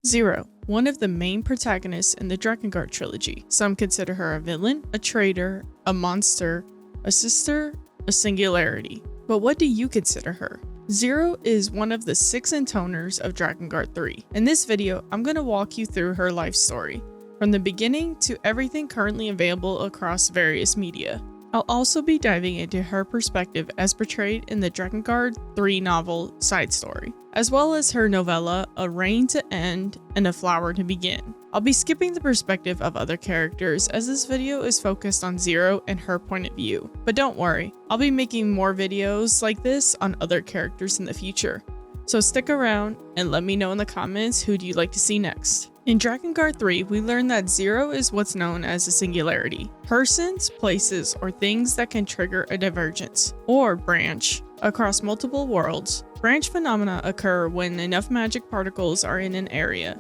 Zero, one of the main protagonists in the Drakengard trilogy. Some consider her a villain, a traitor, a monster, a sister, a singularity. But what do you consider her? Zero is one of the 6 Intoners of Drakengard 3. In this video, I'm going to walk you through her life story, from the beginning to everything currently available across various media. I'll also be diving into her perspective as portrayed in the Drakengard 3 novel side story, as well as her novella A Reign to End and A Flower to Begin. I'll be skipping the perspective of other characters as this video is focused on Zero and her point of view. But don't worry, I'll be making more videos like this on other characters in the future. So stick around and let me know in the comments who do you like to see next. In Drakengard 3, we learn that Zero is what's known as a singularity. Persons, places, or things that can trigger a divergence, or branch, across multiple worlds. Branch phenomena occur when enough magic particles are in an area,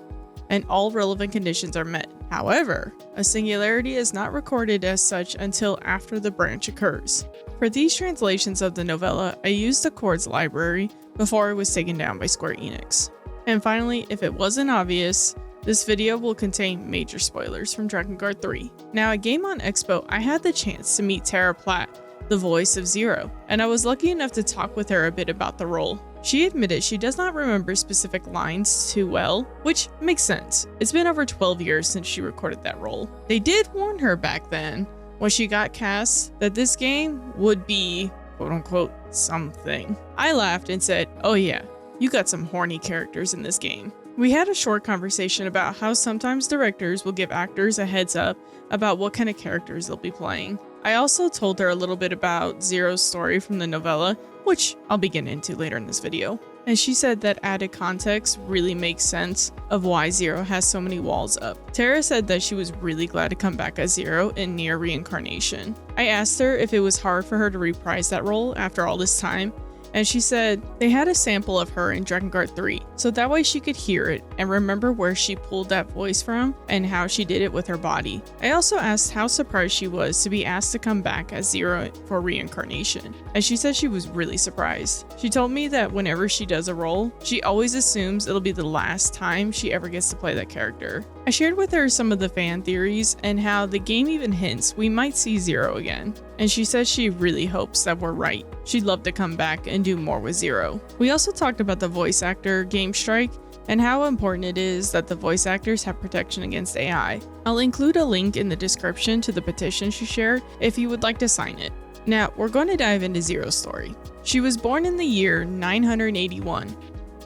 and all relevant conditions are met. However, a singularity is not recorded as such until after the branch occurs. For these translations of the novella, I used the Chords library before it was taken down by Square Enix. And finally, if it wasn't obvious, this video will contain major spoilers from Drakengard 3. Now at Game On Expo, I had the chance to meet Tara Platt, the voice of Zero, and I was lucky enough to talk with her a bit about the role. She admitted she does not remember specific lines too well, which makes sense. It's been over 12 years since she recorded that role. They did warn her back then, when she got cast, that this game would be, quote unquote, something. I laughed and said, oh yeah, you got some horny characters in this game. We had a short conversation about how sometimes directors will give actors a heads up about what kind of characters they'll be playing. I also told her a little bit about Zero's story from the novella, which I'll be getting into later in this video. And she said that added context really makes sense of why Zero has so many walls up. Tara said that she was really glad to come back as Zero in Nier Reincarnation. I asked her if it was hard for her to reprise that role after all this time, and she said they had a sample of her in Drakengard 3, so that way she could hear it and remember where she pulled that voice from and how she did it with her body. I also asked how surprised she was to be asked to come back as Zero for Reincarnation, and she said she was really surprised. She told me that whenever she does a role, she always assumes it'll be the last time she ever gets to play that character. I shared with her some of the fan theories and how the game even hints we might see Zero again, and she said she really hopes that we're right. She'd love to come back and do more with Zero. We also talked about the voice actor game strike and how important it is that the voice actors have protection against AI. I'll include a link in the description to the petition she shared if you would like to sign it. Now, we're going to dive into Zero's story. She was born in the year 981,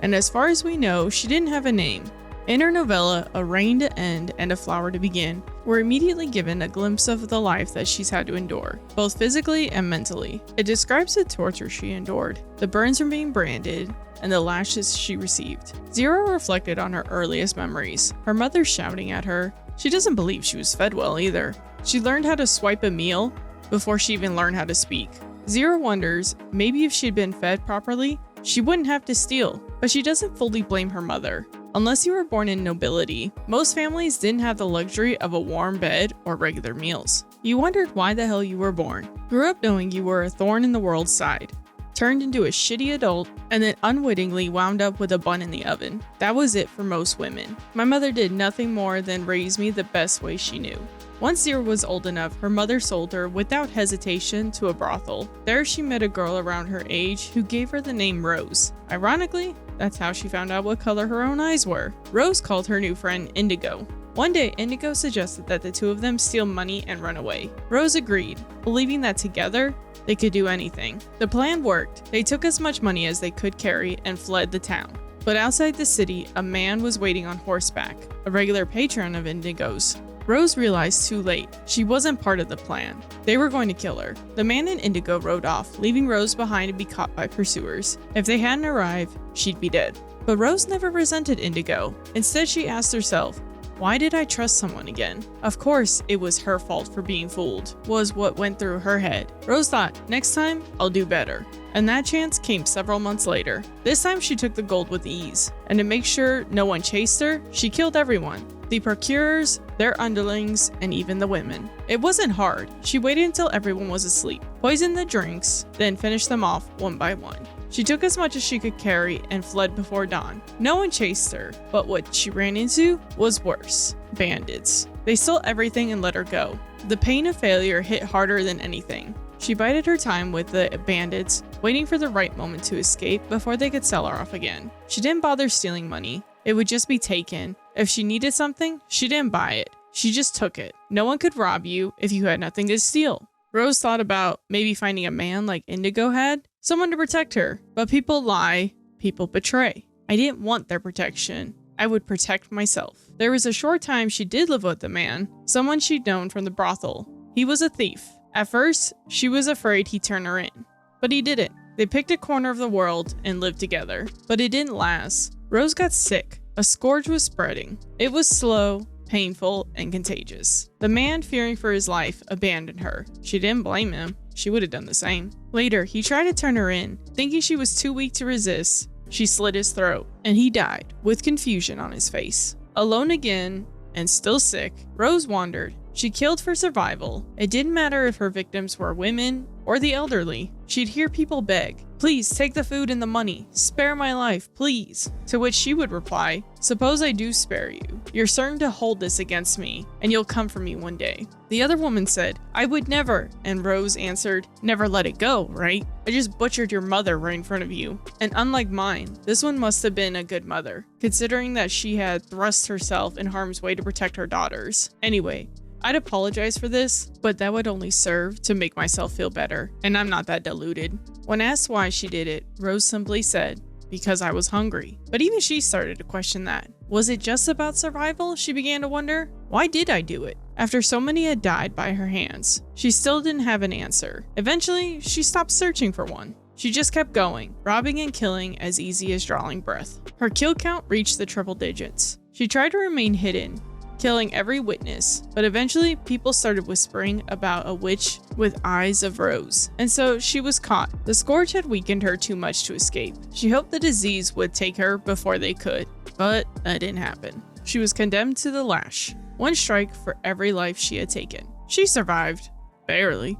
and as far as we know, she didn't have a name. In her novella, A Reign to End and A Flower to Begin, we're immediately given a glimpse of the life that she's had to endure, both physically and mentally. It describes the torture she endured, the burns from being branded, and the lashes she received. Zero reflected on her earliest memories, her mother shouting at her. She doesn't believe she was fed well either. She learned how to swipe a meal before she even learned how to speak. Zero wonders, maybe if she'd been fed properly, she wouldn't have to steal, but she doesn't fully blame her mother. Unless you were born in nobility, most families didn't have the luxury of a warm bed or regular meals. You wondered why the hell you were born, grew up knowing you were a thorn in the world's side, turned into a shitty adult, and then unwittingly wound up with a bun in the oven. That was it for most women. My mother did nothing more than raise me the best way she knew. Once Zero was old enough, her mother sold her without hesitation to a brothel. There she met a girl around her age who gave her the name Rose. Ironically, that's how she found out what color her own eyes were. Rose called her new friend Indigo. One day, Indigo suggested that the two of them steal money and run away. Rose agreed, believing that together, they could do anything. The plan worked. They took as much money as they could carry and fled the town. But outside the city, a man was waiting on horseback, a regular patron of Indigo's. Rose realized too late, she wasn't part of the plan. They were going to kill her. The man and Indigo rode off, leaving Rose behind to be caught by pursuers. If they hadn't arrived, she'd be dead. But Rose never resented Indigo. Instead, she asked herself, why did I trust someone again? Of course, it was her fault for being fooled, was what went through her head. Rose thought, next time, I'll do better. And that chance came several months later. This time she took the gold with ease, and to make sure no one chased her, she killed everyone. The procurers, their underlings, and even the women. It wasn't hard. She waited until everyone was asleep, poisoned the drinks, then finished them off one by one. She took as much as she could carry and fled before dawn. No one chased her, but what she ran into was worse. Bandits. They stole everything and let her go. The pain of failure hit harder than anything. She bided her time with the bandits, waiting for the right moment to escape before they could sell her off again. She didn't bother stealing money. It would just be taken. If she needed something, she didn't buy it. She just took it. No one could rob you if you had nothing to steal. Rose thought about maybe finding a man like Indigo had, someone to protect her. But people lie, people betray. I didn't want their protection. I would protect myself. There was a short time she did live with a man, someone she'd known from the brothel. He was a thief. At first, she was afraid he'd turn her in, but he didn't. They picked a corner of the world and lived together, but it didn't last. Rose got sick. A scourge was spreading. It was slow, painful, and contagious. The man, fearing for his life, abandoned her. She didn't blame him. She would have done the same. Later, he tried to turn her in, thinking she was too weak to resist. She slit his throat, and he died, with confusion on his face. Alone again, and still sick, Rose wandered. She killed for survival. It didn't matter if her victims were women or the elderly. She'd hear people beg, "Please take the food and the money. Spare my life, please." To which she would reply, "Suppose I do spare you. You're certain to hold this against me, and you'll come for me one day." The other woman said, "I would never." And Rose answered, "Never let it go, right? I just butchered your mother right in front of you." And unlike mine, this one must have been a good mother, considering that she had thrust herself in harm's way to protect her daughters. Anyway, I'd apologize for this, but that would only serve to make myself feel better, and I'm not that deluded. When asked why she did it, Rose simply said, "Because I was hungry." But even she started to question that. Was it just about survival? She began to wonder. Why did I do it? After so many had died by her hands, she still didn't have an answer. Eventually, she stopped searching for one. She just kept going, robbing and killing as easy as drawing breath. Her kill count reached the triple digits. She tried to remain hidden, killing every witness, but eventually people started whispering about a witch with eyes of rose, and so she was caught. The scourge had weakened her too much to escape. She hoped the disease would take her before they could, but that didn't happen. She was condemned to the lash, one strike for every life she had taken. She survived, barely,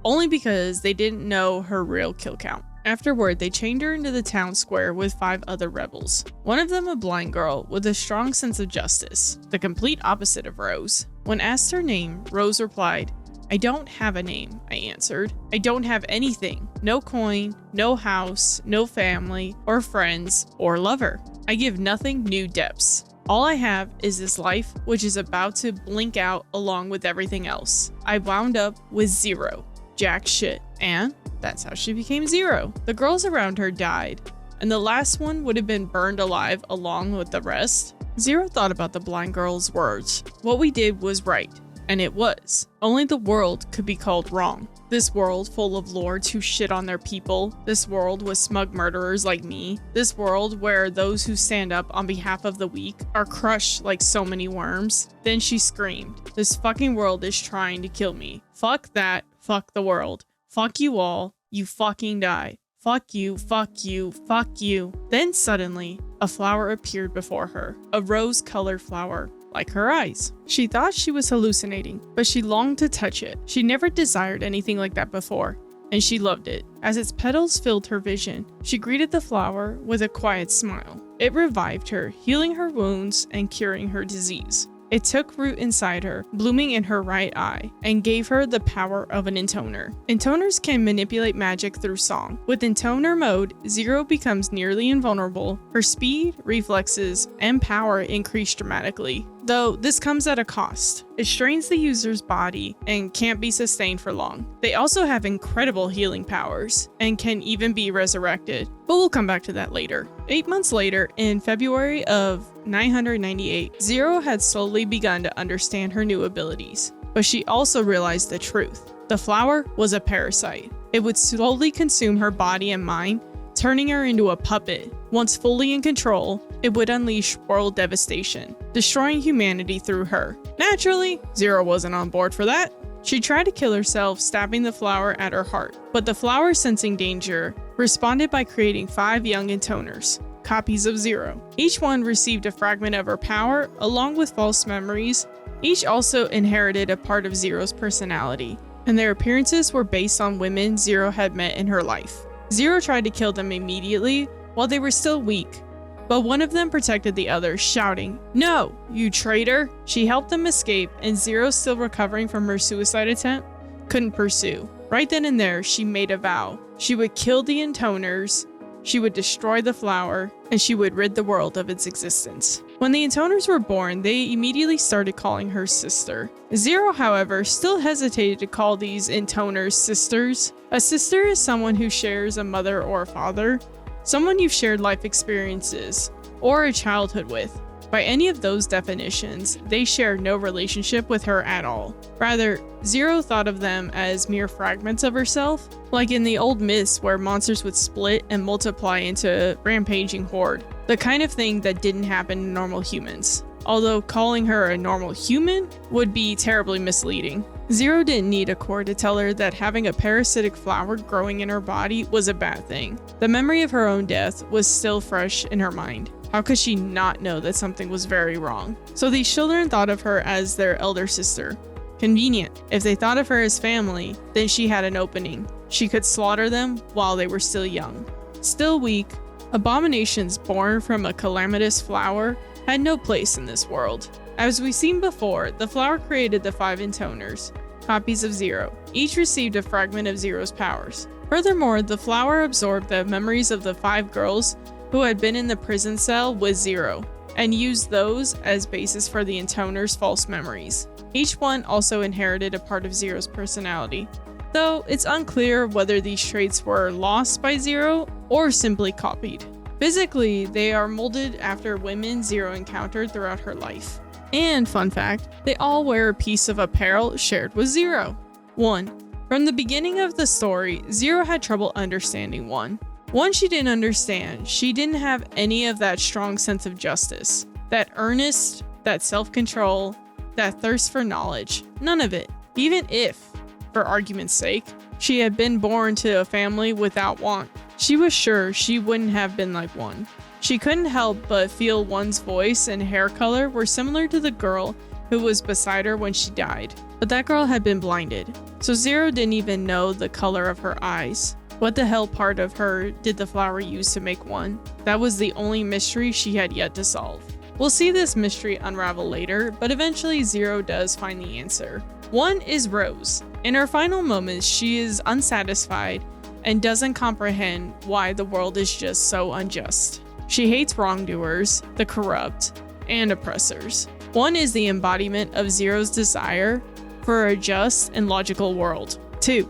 only because they didn't know her real kill count. Afterward, they chained her into the town square with 5 other rebels. One of them a blind girl with a strong sense of justice, the complete opposite of Rose. When asked her name, Rose replied, "I don't have a name," I answered. "I don't have anything. No coin, no house, no family, or friends, or lover. I give nothing new depths. All I have is this life, which is about to blink out along with everything else. I wound up with 0. Jack shit." And that's how she became 0. The girls around her died, and the last one would have been burned alive along with the rest. 0 thought about the blind girl's words. What we did was right, and it was. Only the world could be called wrong. This world full of lords who shit on their people. This world with smug murderers like me. This world where those who stand up on behalf of the weak are crushed like so many worms. Then she screamed, "This fucking world is trying to kill me. Fuck that. Fuck the world. Fuck you all. You fucking die. Fuck you, fuck you, fuck you." Then suddenly, a flower appeared before her. A rose-colored flower, like her eyes. She thought she was hallucinating, but she longed to touch it. She never desired anything like that before, and she loved it. As its petals filled her vision, she greeted the flower with a quiet smile. It revived her, healing her wounds and curing her disease. It took root inside her, blooming in her right eye, and gave her the power of an intoner. Intoners can manipulate magic through song. With intoner mode, 0 becomes nearly invulnerable. Her speed, reflexes, and power increase dramatically, though this comes at a cost. It strains the user's body and can't be sustained for long. They also have incredible healing powers and can even be resurrected, but we'll come back to that later. 8 months later, in February of 998, 0 had slowly begun to understand her new abilities, but she also realized the truth. The flower was a parasite. It would slowly consume her body and mind, turning her into a puppet. Once fully in control, it would unleash world devastation, destroying humanity through her. Naturally, 0 wasn't on board for that. She tried to kill herself, stabbing the flower at her heart, but the flower, sensing danger, responded by creating 5 young intoners, copies of 0. Each one received a fragment of her power, along with false memories. Each also inherited a part of 0's personality, and their appearances were based on women 0 had met in her life. Zero tried to kill them immediately while they were still weak, but one of them protected the other, shouting, "No, you traitor!" She helped them escape, and Zero, still recovering from her suicide attempt, couldn't pursue. Right then and there, she made a vow. She would kill the Intoners, she would destroy the flower, and she would rid the world of its existence. When the Intoners were born, they immediately started calling her sister. Zero, however, still hesitated to call these Intoners sisters. A sister is someone who shares a mother or a father, someone you've shared life experiences or a childhood with. By any of those definitions, they shared no relationship with her at all. Rather, Zero thought of them as mere fragments of herself, like in the old myths where monsters would split and multiply into a rampaging horde, the kind of thing that didn't happen to normal humans. Although calling her a normal human would be terribly misleading. Zero didn't need a core to tell her that having a parasitic flower growing in her body was a bad thing. The memory of her own death was still fresh in her mind. How could she not know that something was very wrong? So these children thought of her as their elder sister. Convenient. If they thought of her as family, then she had an opening. She could slaughter them while they were still young. Still weak, abominations born from a calamitous flower had no place in this world. As we've seen before, the flower created the 5 Intoners, copies of Zero. Each received a fragment of Zero's powers. Furthermore, the flower absorbed the memories of the 5 girls who had been in the prison cell with Zero, and used those as basis for the Intoners' false memories. Each one also inherited a part of Zero's personality, though it's unclear whether these traits were lost by Zero or simply copied. Physically, they are molded after women Zero encountered throughout her life. And fun fact, they all wear a piece of apparel shared with Zero. 1. From the beginning of the story, Zero had trouble understanding 1. One she didn't understand, she didn't have any of that strong sense of justice, that earnest, that self-control, that thirst for knowledge. None of it. Even if, for argument's sake, she had been born to a family without want, she was sure she wouldn't have been like 1. She couldn't help but feel 1's voice and hair color were similar to the girl who was beside her when she died. But that girl had been blinded, so Zero didn't even know the color of her eyes. What the hell part of her did the flower use to make 1? That was the only mystery she had yet to solve. We'll see this mystery unravel later, but eventually Zero does find the answer. 1 is Rose. In her final moments, she is unsatisfied and doesn't comprehend why the world is just so unjust. She hates wrongdoers, the corrupt, and oppressors. 1 is the embodiment of Zero's desire for a just and logical world. 2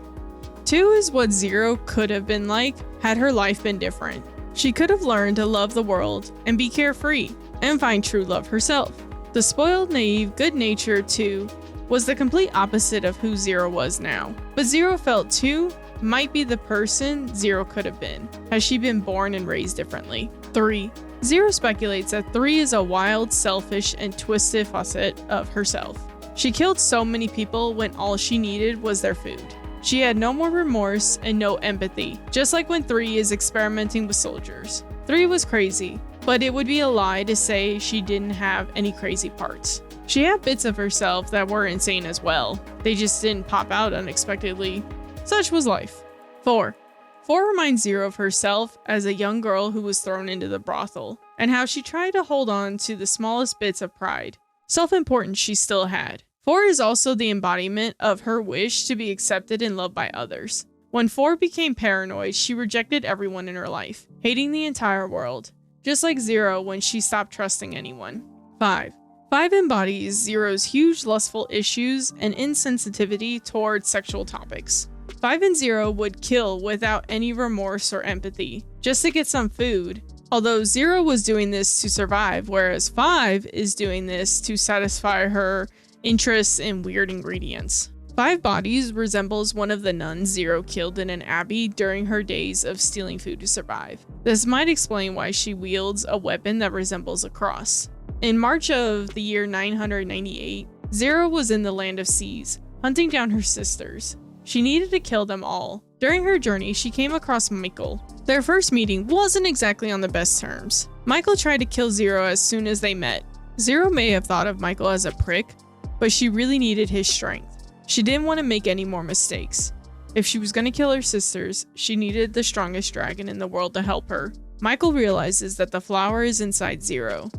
is what Zero could have been like had her life been different. She could have learned to love the world and be carefree and find true love herself. The spoiled, naive, good-natured 2 was the complete opposite of who Zero was now. But Zero felt 2 might be the person Zero could have been, had she been born and raised differently. 3. Zero speculates that 3 is a wild, selfish, and twisted facet of herself. She killed so many people when all she needed was their food. She had no more remorse and no empathy, just like when 3 is experimenting with soldiers. 3 was crazy, but it would be a lie to say she didn't have any crazy parts. She had bits of herself that were insane as well. They just didn't pop out unexpectedly. Such was life. 4 reminds Zero of herself as a young girl who was thrown into the brothel, and how she tried to hold on to the smallest bits of pride, self-importance she still had. 4 is also the embodiment of her wish to be accepted and loved by others. When 4 became paranoid, she rejected everyone in her life, hating the entire world, just like Zero when she stopped trusting anyone. 5 embodies Zero's huge lustful issues and insensitivity towards sexual topics. 5 and Zero would kill without any remorse or empathy, just to get some food, although Zero was doing this to survive, whereas 5 is doing this to satisfy her interests in weird ingredients. 5 Bodies resembles one of the nuns Zero killed in an abbey during her days of stealing food to survive. This might explain why she wields a weapon that resembles a cross. In March of the year 998, Zero was in the Land of Seas, hunting down her sisters. She needed to kill them all. During her journey, she came across Michael. Their first meeting wasn't exactly on the best terms. Michael tried to kill Zero as soon as they met. Zero may have thought of Michael as a prick, but she really needed his strength. She didn't want to make any more mistakes. If she was going to kill her sisters, she needed the strongest dragon in the world to help her. Michael realizes that the flower is inside Zero,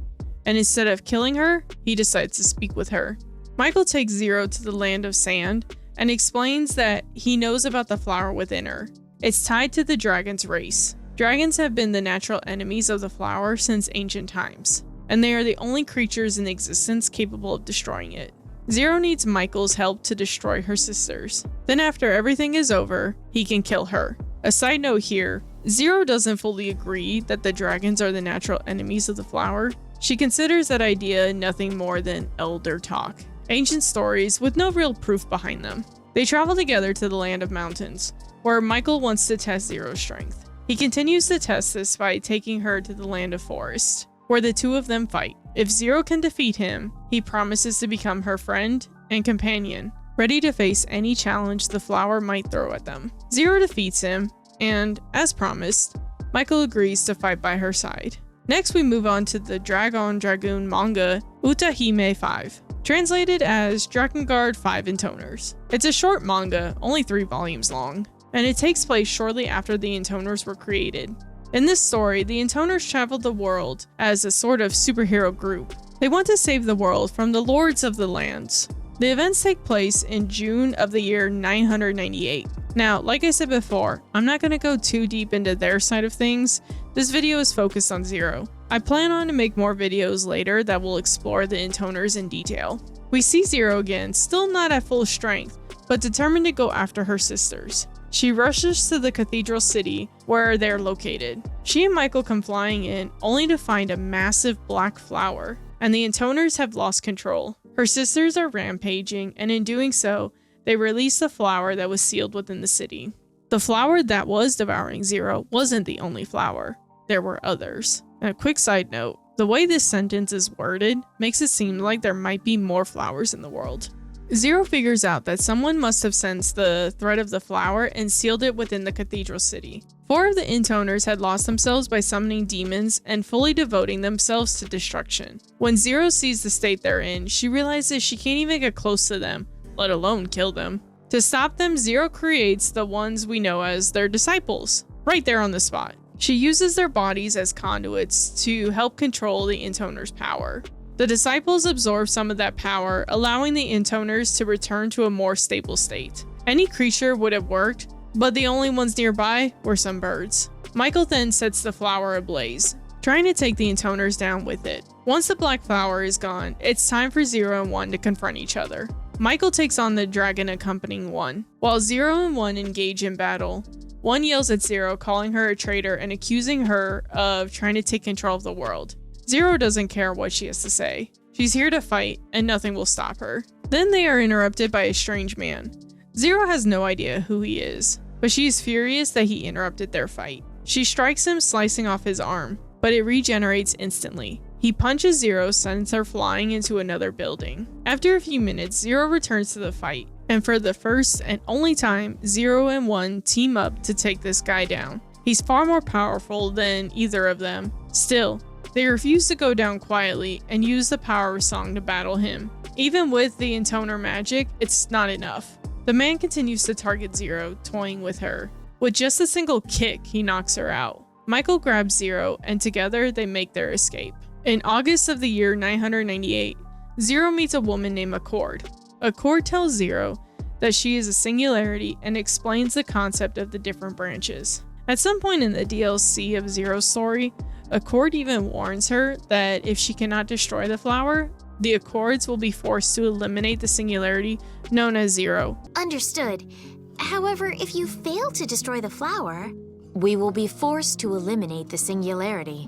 and instead of killing her, he decides to speak with her. Michael takes Zero to the land of sand and explains that he knows about the flower within her. It's tied to the dragon's race. Dragons have been the natural enemies of the flower since ancient times, and they are the only creatures in existence capable of destroying it. Zero needs Michael's help to destroy her sisters. Then after everything is over, he can kill her. A side note here, Zero doesn't fully agree that the dragons are the natural enemies of the flower. She considers that idea nothing more than elder talk, ancient stories with no real proof behind them. They travel together to the land of mountains, where Michael wants to test Zero's strength. He continues to test this by taking her to the land of forest, where the two of them fight. If Zero can defeat him, he promises to become her friend and companion, ready to face any challenge the flower might throw at them. Zero defeats him, and, as promised, Michael agrees to fight by her side. Next, we move on to the Dragoon manga Utahime 5, translated as Drakengard 5 Intoners. It's a short manga, only 3 volumes long, and it takes place shortly after the Intoners were created. In this story, the Intoners traveled the world as a sort of superhero group. They want to save the world from the Lords of the Lands. The events take place in June of the year 998. Now, like I said before, I'm not going to go too deep into their side of things. This video is focused on Zero. I plan on to make more videos later that will explore the Intoners in detail. We see Zero again, still not at full strength, but determined to go after her sisters. She rushes to the cathedral city where they're located. She and Michael come flying in, only to find a massive black flower, and the Intoners have lost control. Her sisters are rampaging, and in doing so, they release the flower that was sealed within the city. The flower that was devouring Zero wasn't the only flower. There were others. And a quick side note, the way this sentence is worded makes it seem like there might be more flowers in the world. Zero figures out that someone must have sensed the threat of the flower and sealed it within the cathedral city. 4 of the Intoners had lost themselves by summoning demons and fully devoting themselves to destruction. When Zero sees the state they're in, she realizes she can't even get close to them, let alone kill them. To stop them, Zero creates the ones we know as their disciples, right there on the spot. She uses their bodies as conduits to help control the Intoners' power. The disciples absorb some of that power, allowing the Intoners to return to a more stable state. Any creature would have worked, but the only ones nearby were some birds. Michael then sets the flower ablaze, trying to take the Intoners down with it. Once the black flower is gone, it's time for Zero and 1 to confront each other. Michael takes on the dragon accompanying 1. While 0 and 1 engage in battle, 1 yells at 0, calling her a traitor and accusing her of trying to take control of the world. 0 doesn't care what she has to say. She's here to fight, and nothing will stop her. Then they are interrupted by a strange man. 0 has no idea who he is, but she is furious that he interrupted their fight. She strikes him, slicing off his arm, but it regenerates instantly. He punches 0, sends her flying into another building. After a few minutes, 0 returns to the fight, and for the first and only time, 0 and 1 team up to take this guy down. He's far more powerful than either of them. Still, they refuse to go down quietly and use the power of song to battle him. Even with the Intoner magic, it's not enough. The man continues to target 0, toying with her. With just a single kick, he knocks her out. Michael grabs 0, and together they make their escape. In August of the year 998, 0 meets a woman named Accord. Accord tells 0 that she is a singularity and explains the concept of the different branches. At some point in the DLC of 0's story, Accord even warns her that if she cannot destroy the flower, the Accords will be forced to eliminate the singularity known as 0. Understood. However, if you fail to destroy the flower, we will be forced to eliminate the singularity.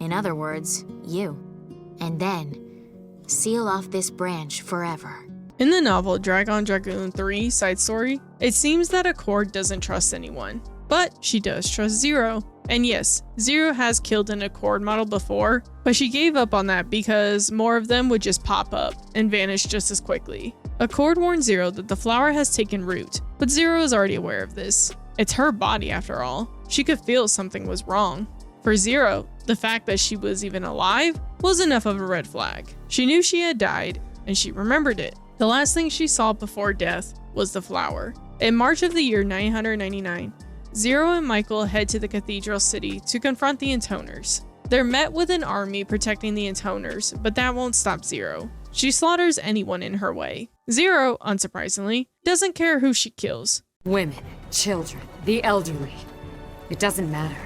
In other words, you. And then, seal off this branch forever. In the novel Dragoon 3 side story, it seems that Accord doesn't trust anyone, but she does trust 0. And yes, 0 has killed an Accord model before, but she gave up on that because more of them would just pop up and vanish just as quickly. Accord warns 0 that the flower has taken root, but 0 is already aware of this. It's her body after all. She could feel something was wrong. For 0, the fact that she was even alive was enough of a red flag. She knew she had died, and she remembered it. The last thing she saw before death was the flower. In March of the year 999, Zero and Michael head to the cathedral city to confront the Intoners. They're met with an army protecting the Intoners, but that won't stop Zero. She slaughters anyone in her way. Zero, unsurprisingly, doesn't care who she kills. Women, children, the elderly. It doesn't matter.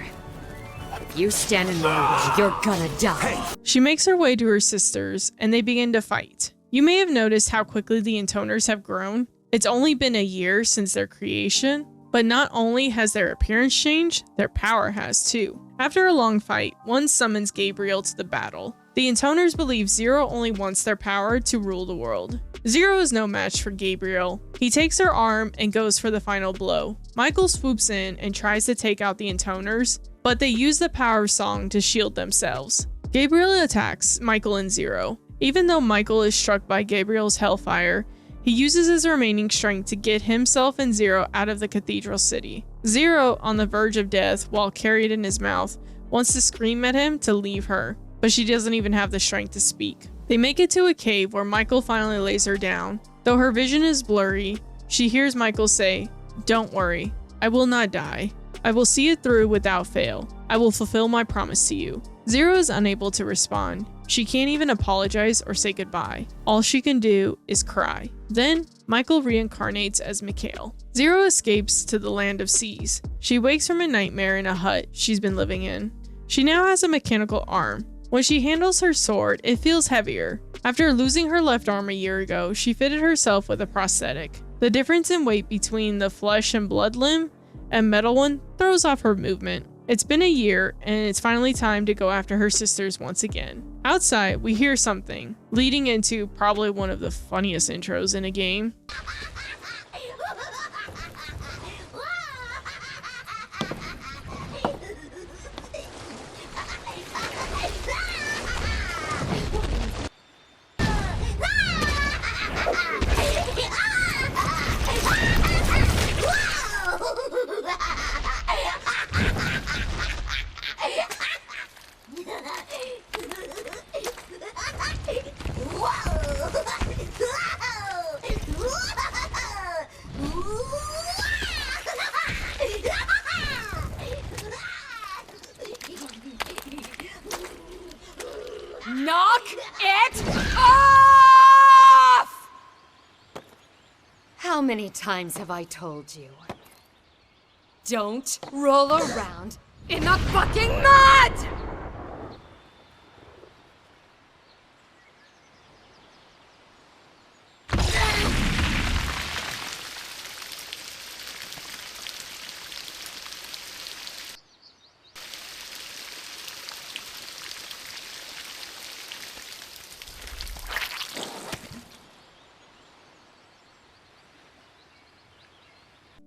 If you stand in my way, you're gonna die. She makes her way to her sisters, and they begin to fight. You may have noticed how quickly the Intoners have grown. It's only been a year since their creation, but not only has their appearance changed, their power has too. After a long fight, one summons Gabriel to the battle. The Intoners believe Zero only wants their power to rule the world. Zero is no match for Gabriel. He takes her arm and goes for the final blow. Michael swoops in and tries to take out the Intoners, but they use the power of song to shield themselves. Gabriel attacks Michael and Zero. Even though Michael is struck by Gabriel's hellfire, he uses his remaining strength to get himself and Zero out of the cathedral city. Zero, on the verge of death while carried in his mouth, wants to scream at him to leave her, but she doesn't even have the strength to speak. They make it to a cave where Michael finally lays her down. Though her vision is blurry, she hears Michael say, "Don't worry, I will not die. I will see it through without fail. I will fulfill my promise to you." Zero is unable to respond. She can't even apologize or say goodbye. All she can do is cry. Then, Michael reincarnates as Mikhail. Zero escapes to the land of seas. She wakes from a nightmare in a hut she's been living in. She now has a mechanical arm. When she handles her sword, it feels heavier. After losing her left arm a year ago, she fitted herself with a prosthetic. The difference in weight between the flesh and blood limb and metal one throws off her movement. It's been a year, and it's finally time to go after her sisters once again. Outside, we hear something, leading into probably one of the funniest intros in a game. Knock it off! How many times have I told you? Don't roll around in the fucking mud!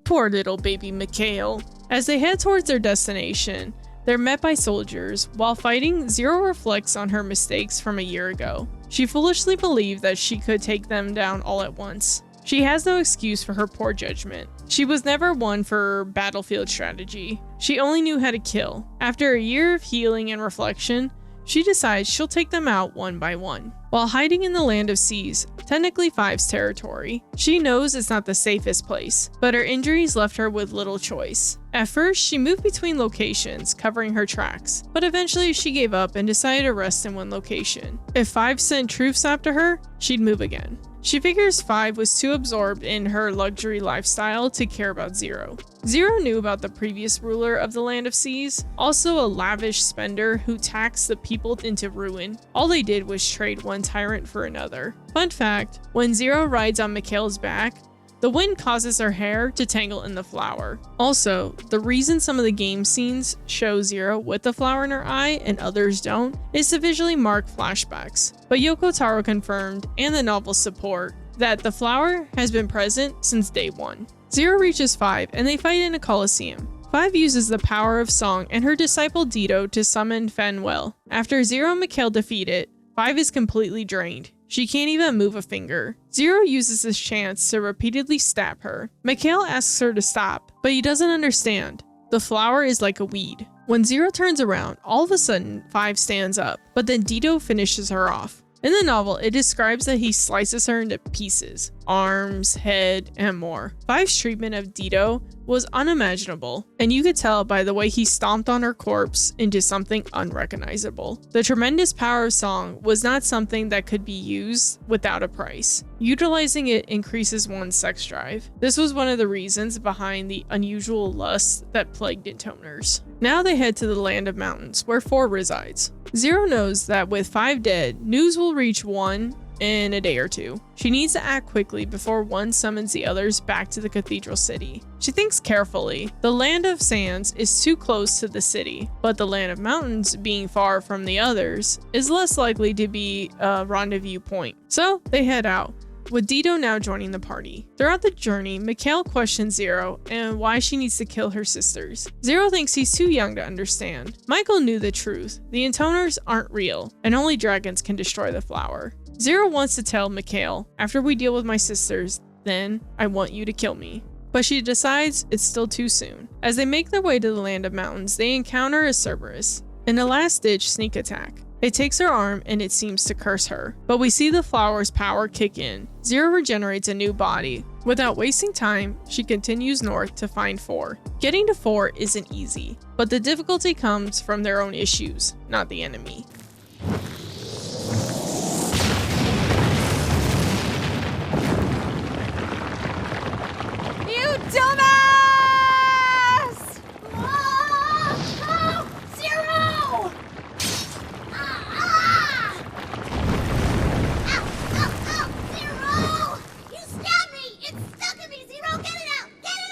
Poor little baby Mikhail. As they head towards their destination, they're met by soldiers. While fighting, Zero reflects on her mistakes from a year ago. She foolishly believed that she could take them down all at once. She has no excuse for her poor judgment. She was never one for battlefield strategy. She only knew how to kill. After a year of healing and reflection, she decides she'll take them out one by one. While hiding in the land of seas, technically Five's territory, she knows it's not the safest place, but her injuries left her with little choice. At first, she moved between locations, covering her tracks, but eventually she gave up and decided to rest in one location. If Five sent troops after her, she'd move again. She figures Five was too absorbed in her luxury lifestyle to care about Zero. Zero knew about the previous ruler of the Land of Seas, also a lavish spender who taxed the people into ruin. All they did was trade one tyrant for another. Fun fact, when Zero rides on Mikhail's back, the wind causes her hair to tangle in the flower. Also, the reason some of the game scenes show Zero with the flower in her eye and others don't is to visually mark flashbacks. But Yoko Taro confirmed, and the novel's support, that the flower has been present since day one. Zero reaches Five and they fight in a coliseum. Five uses the power of song and her disciple Dido to summon Fanuel. After Zero and Mikhail defeat it, Five is completely drained. She can't even move a finger. Zero uses this chance to repeatedly stab her. Mikhail asks her to stop, but he doesn't understand. The flower is like a weed. When Zero turns around, all of a sudden, Five stands up, but then Dido finishes her off. In the novel, it describes that he slices her into pieces, arms, head, and more. Five's treatment of Dido was unimaginable, and you could tell by the way he stomped on her corpse into something unrecognizable. The tremendous power of song was not something that could be used without a price. Utilizing it increases one's sex drive. This was one of the reasons behind the unusual lust that plagued Intoners. Now they head to the land of mountains, where 4 resides. Zero knows that with 5 dead, news will reach 1 in a day or 2. She needs to act quickly before 1 summons the others back to the cathedral city. She thinks carefully. The land of sands is too close to the city, but the land of mountains, being far from the others, is less likely to be a rendezvous point. So they head out, with Dido now joining the party. Throughout the journey, Mikhail questions Zero and why she needs to kill her sisters. Zero thinks he's too young to understand. Michael knew the truth. The Intoners aren't real, and only dragons can destroy the flower. Zero wants to tell Mikhail, after we deal with my sisters, then I want you to kill me. But she decides it's still too soon. As they make their way to the land of mountains, they encounter a Cerberus. In a last-ditch sneak attack, it takes her arm and it seems to curse her. But we see the flower's power kick in. Zero regenerates a new body. Without wasting time, she continues north to find 4. Getting to 4 isn't easy, but the difficulty comes from their own issues, not the enemy. You dumbass! Oh, Zero! Zero! You stabbed me! It's stuck in me! Zero, get it out! Get it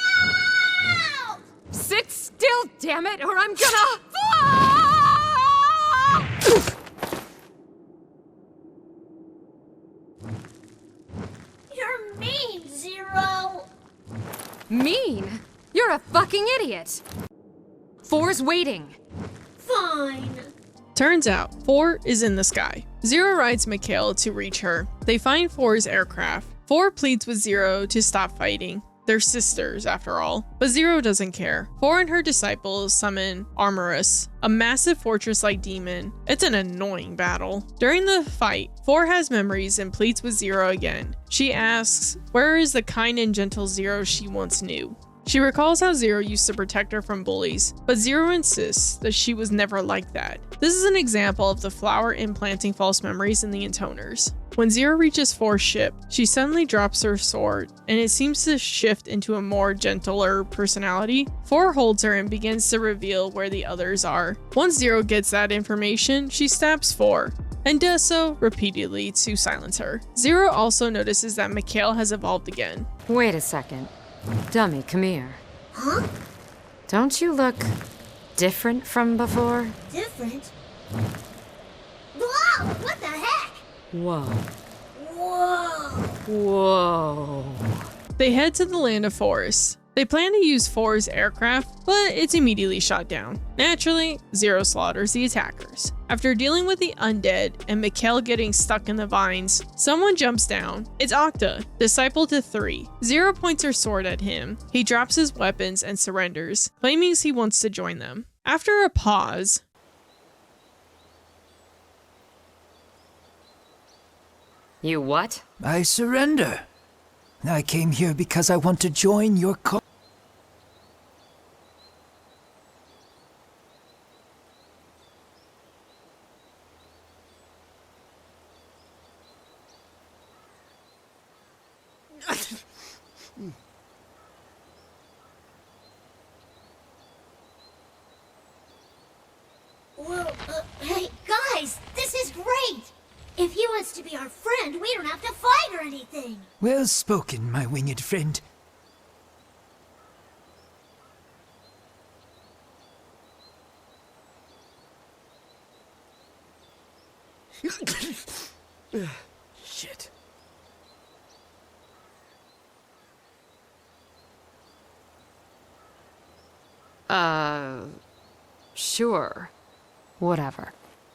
out! Sit still, damn it, or I'm gonna... You're mean, Zero! Mean? You're a fucking idiot! 4's waiting. Fine. Turns out, 4 is in the sky. Zero rides Mikhail to reach her. They find 4's aircraft. 4 pleads with Zero to stop fighting. They're sisters, after all. But Zero doesn't care. 4 and her disciples summon Armorus, a massive fortress-like demon. It's an annoying battle. During the fight, 4 has memories and pleads with Zero again. She asks, where is the kind and gentle Zero she once knew? She recalls how Zero used to protect her from bullies, but Zero insists that she was never like that. This is an example of the flower implanting false memories in the Intoners. When Zero reaches 4's ship, she suddenly drops her sword, and it seems to shift into a more gentler personality. 4 holds her and begins to reveal where the others are. Once Zero gets that information, she stabs 4, and does so repeatedly to silence her. Zero also notices that Mikhail has evolved again. Wait a second. Dummy, come here. Huh? Don't you look different from before? Different? Whoa! What the heck? Whoa. Whoa! Whoa. They head to the land of forests. They plan to use 4's aircraft, but it's immediately shot down. Naturally, Zero slaughters the attackers. After dealing with the undead and Mikhail getting stuck in the vines, someone jumps down. It's Octa, disciple to 3. Zero points her sword at him. He drops his weapons and surrenders, claiming he wants to join them. After a pause, You what? I surrender. I came here because I want to join your cause. Whoa, hey, guys, this is great! If he wants to be our friend, we don't have to fight or anything. Well spoken, my winged friend. Shit. Sure. Whatever.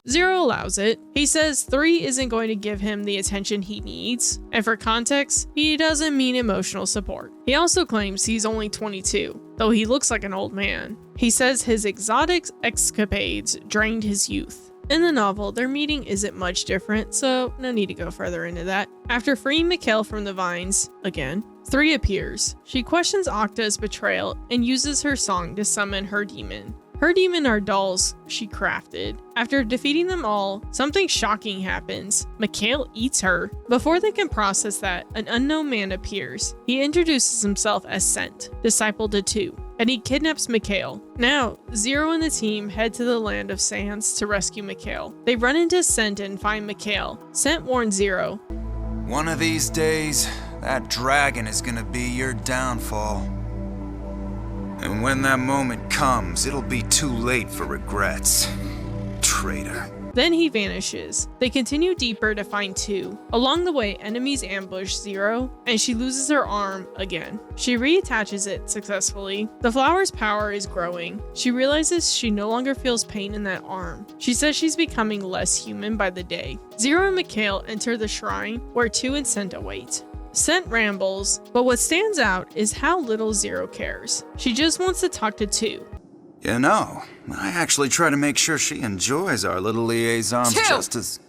Zero allows it. He says 3 isn't going to give him the attention he needs, and for context, he doesn't mean emotional support. He also claims he's only 22, though he looks like an old man. He says his exotic escapades drained his youth. In the novel, their meeting isn't much different, so no need to go further into that. After freeing Mikhail from the vines, again, 3 appears. She questions Octa's betrayal and uses her song to summon her demon. Her demon are dolls she crafted. After defeating them all, something shocking happens. Mikhail eats her. Before they can process that, an unknown man appears. He introduces himself as Sent, disciple to 2, and he kidnaps Mikhail. Now, Zero and the team head to the land of sands to rescue Mikhail. They run into Sent and find Mikhail. Sent warns Zero. One of these days, that dragon is gonna be your downfall. And when that moment comes, it'll be too late for regrets. Traitor. Then he vanishes. They continue deeper to find 2. Along the way, enemies ambush Zero, and she loses her arm again. She reattaches it successfully. The flower's power is growing. She realizes she no longer feels pain in that arm. She says she's becoming less human by the day. Zero and Mikhail enter the shrine, where 2 and Sent await. Sent rambles, but what stands out is how little Zero cares. She just wants to talk to 2. You know, I actually try to make sure she enjoys our little liaisons just as...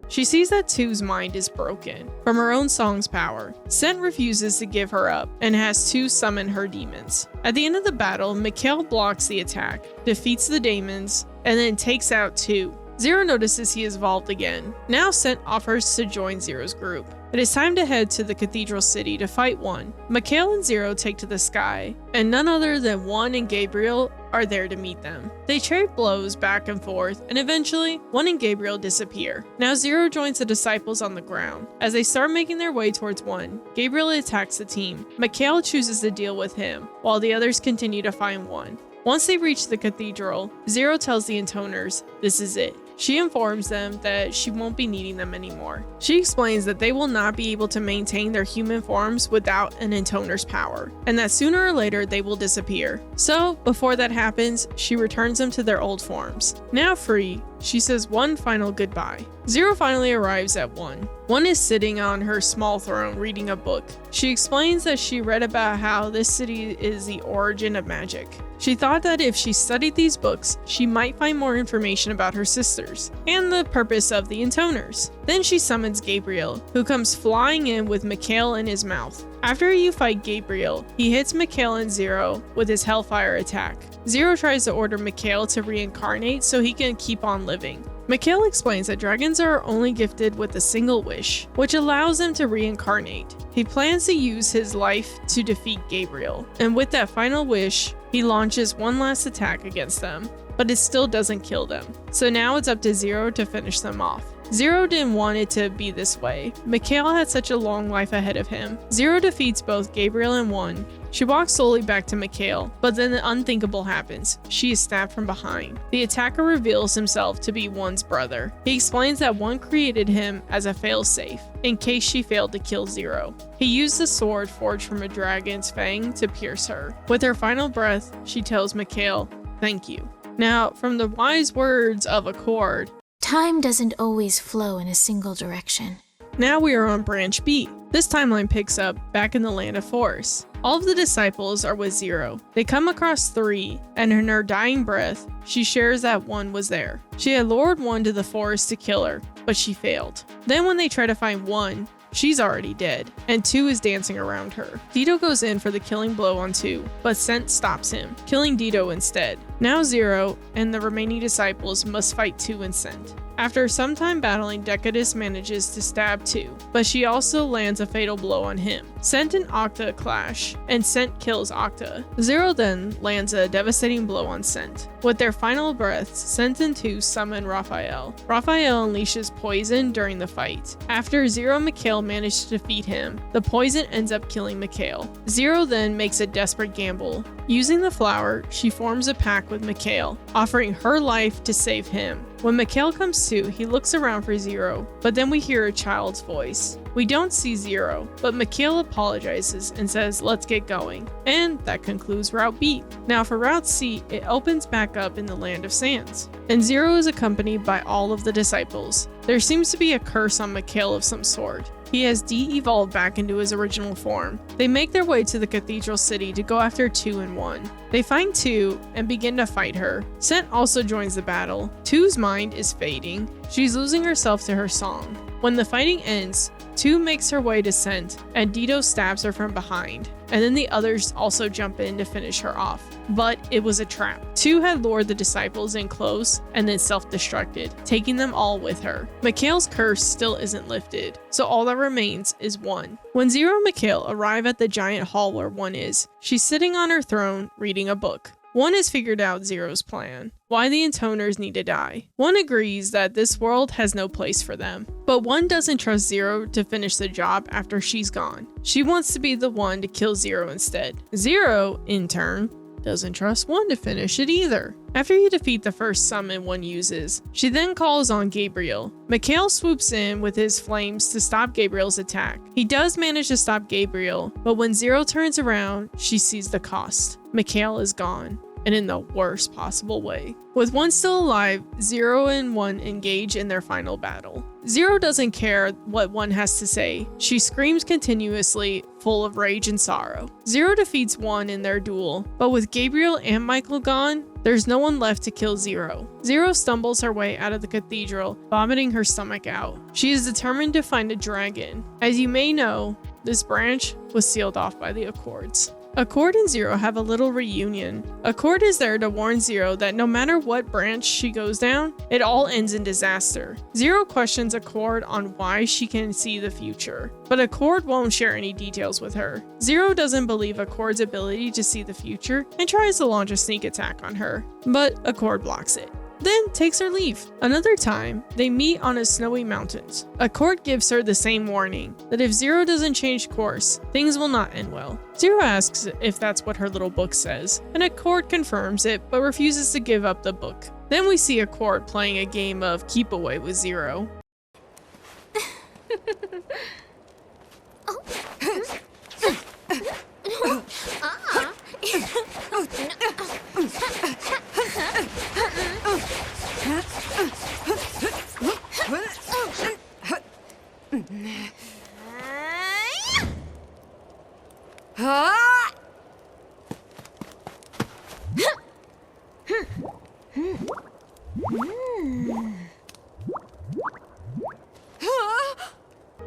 She sees that 2's mind is broken from her own song's power. Sent refuses to give her up and has 2 summon her demons. At the end of the battle, Mikhail blocks the attack, defeats the demons, and then takes out 2. Zero notices he has evolved again. Now Sent offers to join Zero's group. It is time to head to the cathedral city to fight 1. Mikhail and Zero take to the sky, and none other than 1 and Gabriel are there to meet them. They trade blows back and forth, and eventually, 1 and Gabriel disappear. Now Zero joins the disciples on the ground. As they start making their way towards 1, Gabriel attacks the team. Mikhail chooses to deal with him, while the others continue to find 1. Once they reach the cathedral, Zero tells the Intoners this is it. She informs them that she won't be needing them anymore. She explains that they will not be able to maintain their human forms without an Intoner's power, and that sooner or later they will disappear. So, before that happens, she returns them to their old forms. Now free, she says one final goodbye. Zero finally arrives at 1. 1 is sitting on her small throne reading a book. She explains that she read about how this city is the origin of magic. She thought that if she studied these books, she might find more information about her sisters and the purpose of the Intoners. Then she summons Gabriel, who comes flying in with Mikhail in his mouth. After you fight Gabriel, he hits Mikhail and Zero with his Hellfire attack. Zero tries to order Mikhail to reincarnate so he can keep on living. Mikhail explains that dragons are only gifted with a single wish, which allows them to reincarnate. He plans to use his life to defeat Gabriel, and with that final wish, he launches one last attack against them, but it still doesn't kill them. So now it's up to Zero to finish them off. Zero didn't want it to be this way. Mikhail had such a long life ahead of him. Zero defeats both Gabriel and 1. She walks slowly back to Mikhail, but then the unthinkable happens. She is stabbed from behind. The attacker reveals himself to be 1's brother. He explains that 1 created him as a failsafe, in case she failed to kill Zero. He used the sword forged from a dragon's fang to pierce her. With her final breath, she tells Mikhail, "Thank you." Now, from the wise words of Accord, Time doesn't always flow in a single direction. now we are on Branch B. This timeline picks up back in the Land of Forest. All of the disciples are with Zero. They come across 3, and in her dying breath, she shares that 1 was there. She had lured 1 to the forest to kill her, but she failed. Then when they try to find 1, she's already dead, and 2 is dancing around her. Dito goes in for the killing blow on 2, but Sent stops him, killing Dito instead. Now Zero and the remaining disciples must fight 2 and Sent. After some time battling, Decadus manages to stab 2, but she also lands a fatal blow on him. Sent and Octa clash, and Sent kills Octa. Zero then lands a devastating blow on Sent. With their final breaths, Sent and 2 summon Raphael. Raphael unleashes poison during the fight. After Zero and Mikhail manage to defeat him, the poison ends up killing Mikhail. Zero then makes a desperate gamble. Using the flower, she forms a pact with Mikhail, offering her life to save him. When Mikhail comes to, he looks around for Zero, but then we hear a child's voice. We don't see Zero, but Mikhail apologizes and says, "Let's get going." And that concludes Route B. Now for Route C, it opens back up in the Land of Sands, and Zero is accompanied by all of the disciples. There seems to be a curse on Mikhail of some sort. he has de-evolved back into his original form. They make their way to the cathedral city to go after 2 and 1. They find 2 and begin to fight her. Scent also joins the battle. 2's mind is fading. She's losing herself to her song. When the fighting ends, 2 makes her way to Scent, and Dito stabs her from behind, and then the others also jump in to finish her off. But it was a trap. 2 had lured the disciples in close and then self-destructed, taking them all with her. Mikhail's curse still isn't lifted, so all that remains is 1. When 0 and Mikhail arrive at the giant hall where 1 is, she's sitting on her throne reading a book. 1 has figured out 0's plan, why the Intoners need to die. 1 agrees that this world has no place for them, but 1 doesn't trust 0 to finish the job after she's gone. She wants to be the one to kill 0 instead. 0, in turn, doesn't trust 1 to finish it either. After you defeat the first summon 1 uses, she then calls on Gabriel. Mikhail swoops in with his flames to stop Gabriel's attack. He does manage to stop Gabriel, but when 0 turns around, she sees the cost. Mikhail is gone, and in the worst possible way. With 1 still alive, 0 and 1 engage in their final battle. 0 doesn't care what 1 has to say. She screams continuously, full of rage and sorrow. 0 defeats 1 in their duel, but with Gabriel and Michael gone, there's no one left to kill 0. 0 stumbles her way out of the cathedral, vomiting her stomach out. She is determined to find a dragon. As you may know, this branch was sealed off by the Accords. Accord and 0 have a little reunion. Accord is there to warn 0 that no matter what branch she goes down, it all ends in disaster. 0 questions Accord on why she can see the future, but Accord won't share any details with her. 0 doesn't believe Accord's ability to see the future and tries to launch a sneak attack on her, but Accord blocks it. Then takes her leave. Another time, they meet on a snowy mountains. Accord gives her the same warning, that if 0 doesn't change course, things will not end well. 0 asks if that's what her little book says, and Accord confirms it but refuses to give up the book. Then we see Accord playing a game of keep away with 0.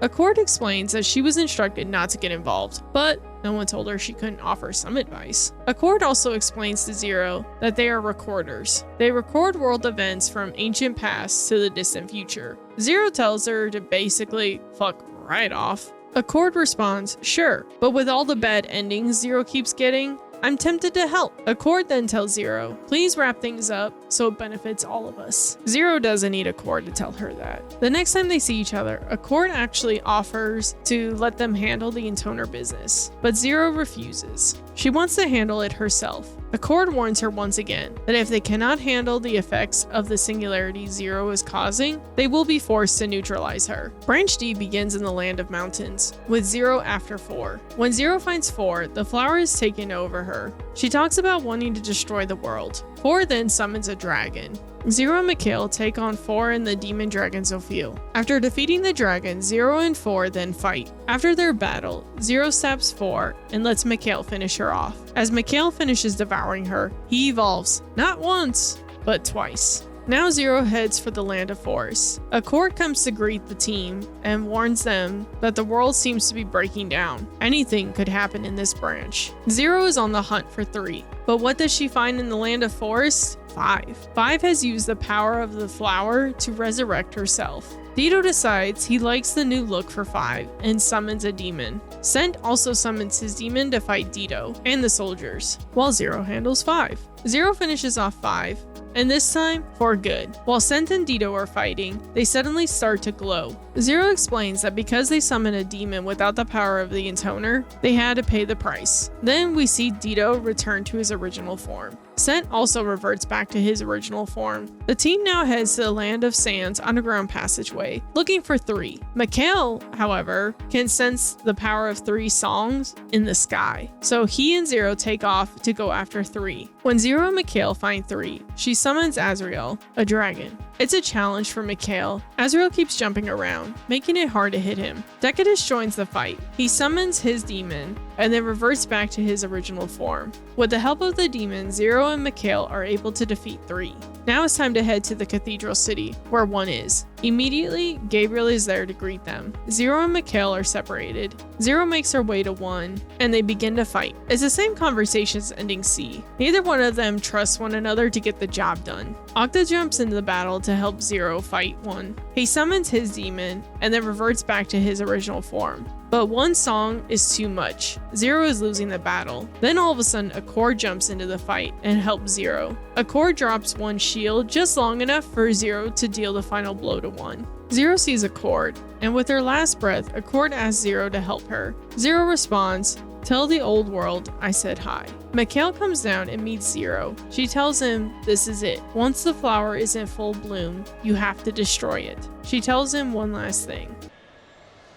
Accord explains that she was instructed not to get involved, but no one told her she couldn't offer some advice. Accord also explains to 0 that they are recorders. They record world events from ancient past to the distant future. 0 tells her to basically fuck right off. Accord responds, sure, but with all the bad endings 0 keeps getting, I'm tempted to help. Accord then tells 0, please wrap things up so it benefits all of us. 0 doesn't need Accord to tell her that. The next time they see each other, Accord actually offers to let them handle the Intoner business, but 0 refuses. She wants to handle it herself. Accord warns her once again that if they cannot handle the effects of the singularity 0 is causing, they will be forced to neutralize her. Branch D begins in the land of mountains, with 0 after 4. When 0 finds 4, the flower is taken over her. She talks about wanting to destroy the world. 4 then summons a dragon. 0 and Mikhail take on 4 and the demon dragon Zophiel. After defeating the dragon, 0 and 4 then fight. After their battle, 0 stabs 4 and lets Mikhail finish her off. As Mikhail finishes devouring her, he evolves, not once, but twice. Now 0 heads for the land of forests. Accord comes to greet the team and warns them that the world seems to be breaking down. Anything could happen in this branch. 0 is on the hunt for 3, but what does she find in the land of forests? 5. 5 has used the power of the flower to resurrect herself. Dito decides he likes the new look for 5 and summons a demon. Scent also summons his demon to fight Dito and the soldiers, while 0 handles 5. 0 finishes off 5, and this time for good. While Scent and Dito are fighting, they suddenly start to glow. 0 explains that because they summoned a demon without the power of the Intoner, they had to pay the price. Then we see Dito return to his original form. Scent also reverts back to his original form. The team now heads to the Land of Sand's underground passageway, looking for 3. Mikhail, however, can sense the power of 3 songs in the sky, so he and Zero take off to go after 3. When Zero and Mikhail find 3, she summons Azrael, a dragon. It's a challenge for Mikhail. Azrael keeps jumping around, making it hard to hit him. Decadus joins the fight. He summons his demon, and then reverts back to his original form. With the help of the demon, Zero and Mikhail are able to defeat 3. Now it's time to head to the Cathedral City, where 1 is. Immediately, Gabriel is there to greet them. Zero and Mikhail are separated. Zero makes her way to 1, and they begin to fight. It's the same conversations ending C. Neither one of them trusts one another to get the job done. Octa jumps into the battle to help Zero fight 1. He summons his demon, and then reverts back to his original form. But 1 song is too much. Zero is losing the battle. Then all of a sudden, Accord jumps into the fight and helps Zero. Accord drops 1 shield just long enough for Zero to deal the final blow to 1. Zero sees Accord, and with her last breath, Accord asks Zero to help her. Zero responds, "Tell the old world I said hi." Mikhail comes down and meets Zero. She tells him this is it. Once the flower is in full bloom, you have to destroy it. She tells him one last thing.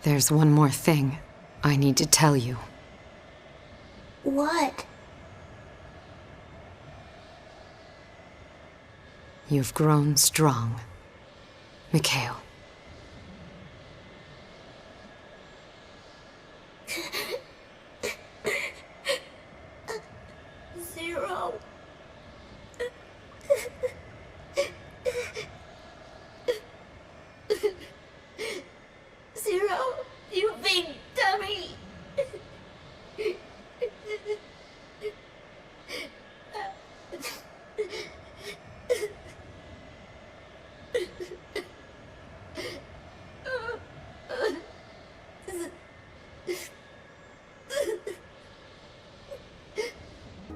There's one more thing I need to tell you. What? You've grown strong, Mikhail. Zero. Zero, you big dummy.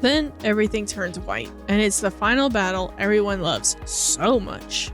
Then everything turns white, and it's the final battle everyone loves so much.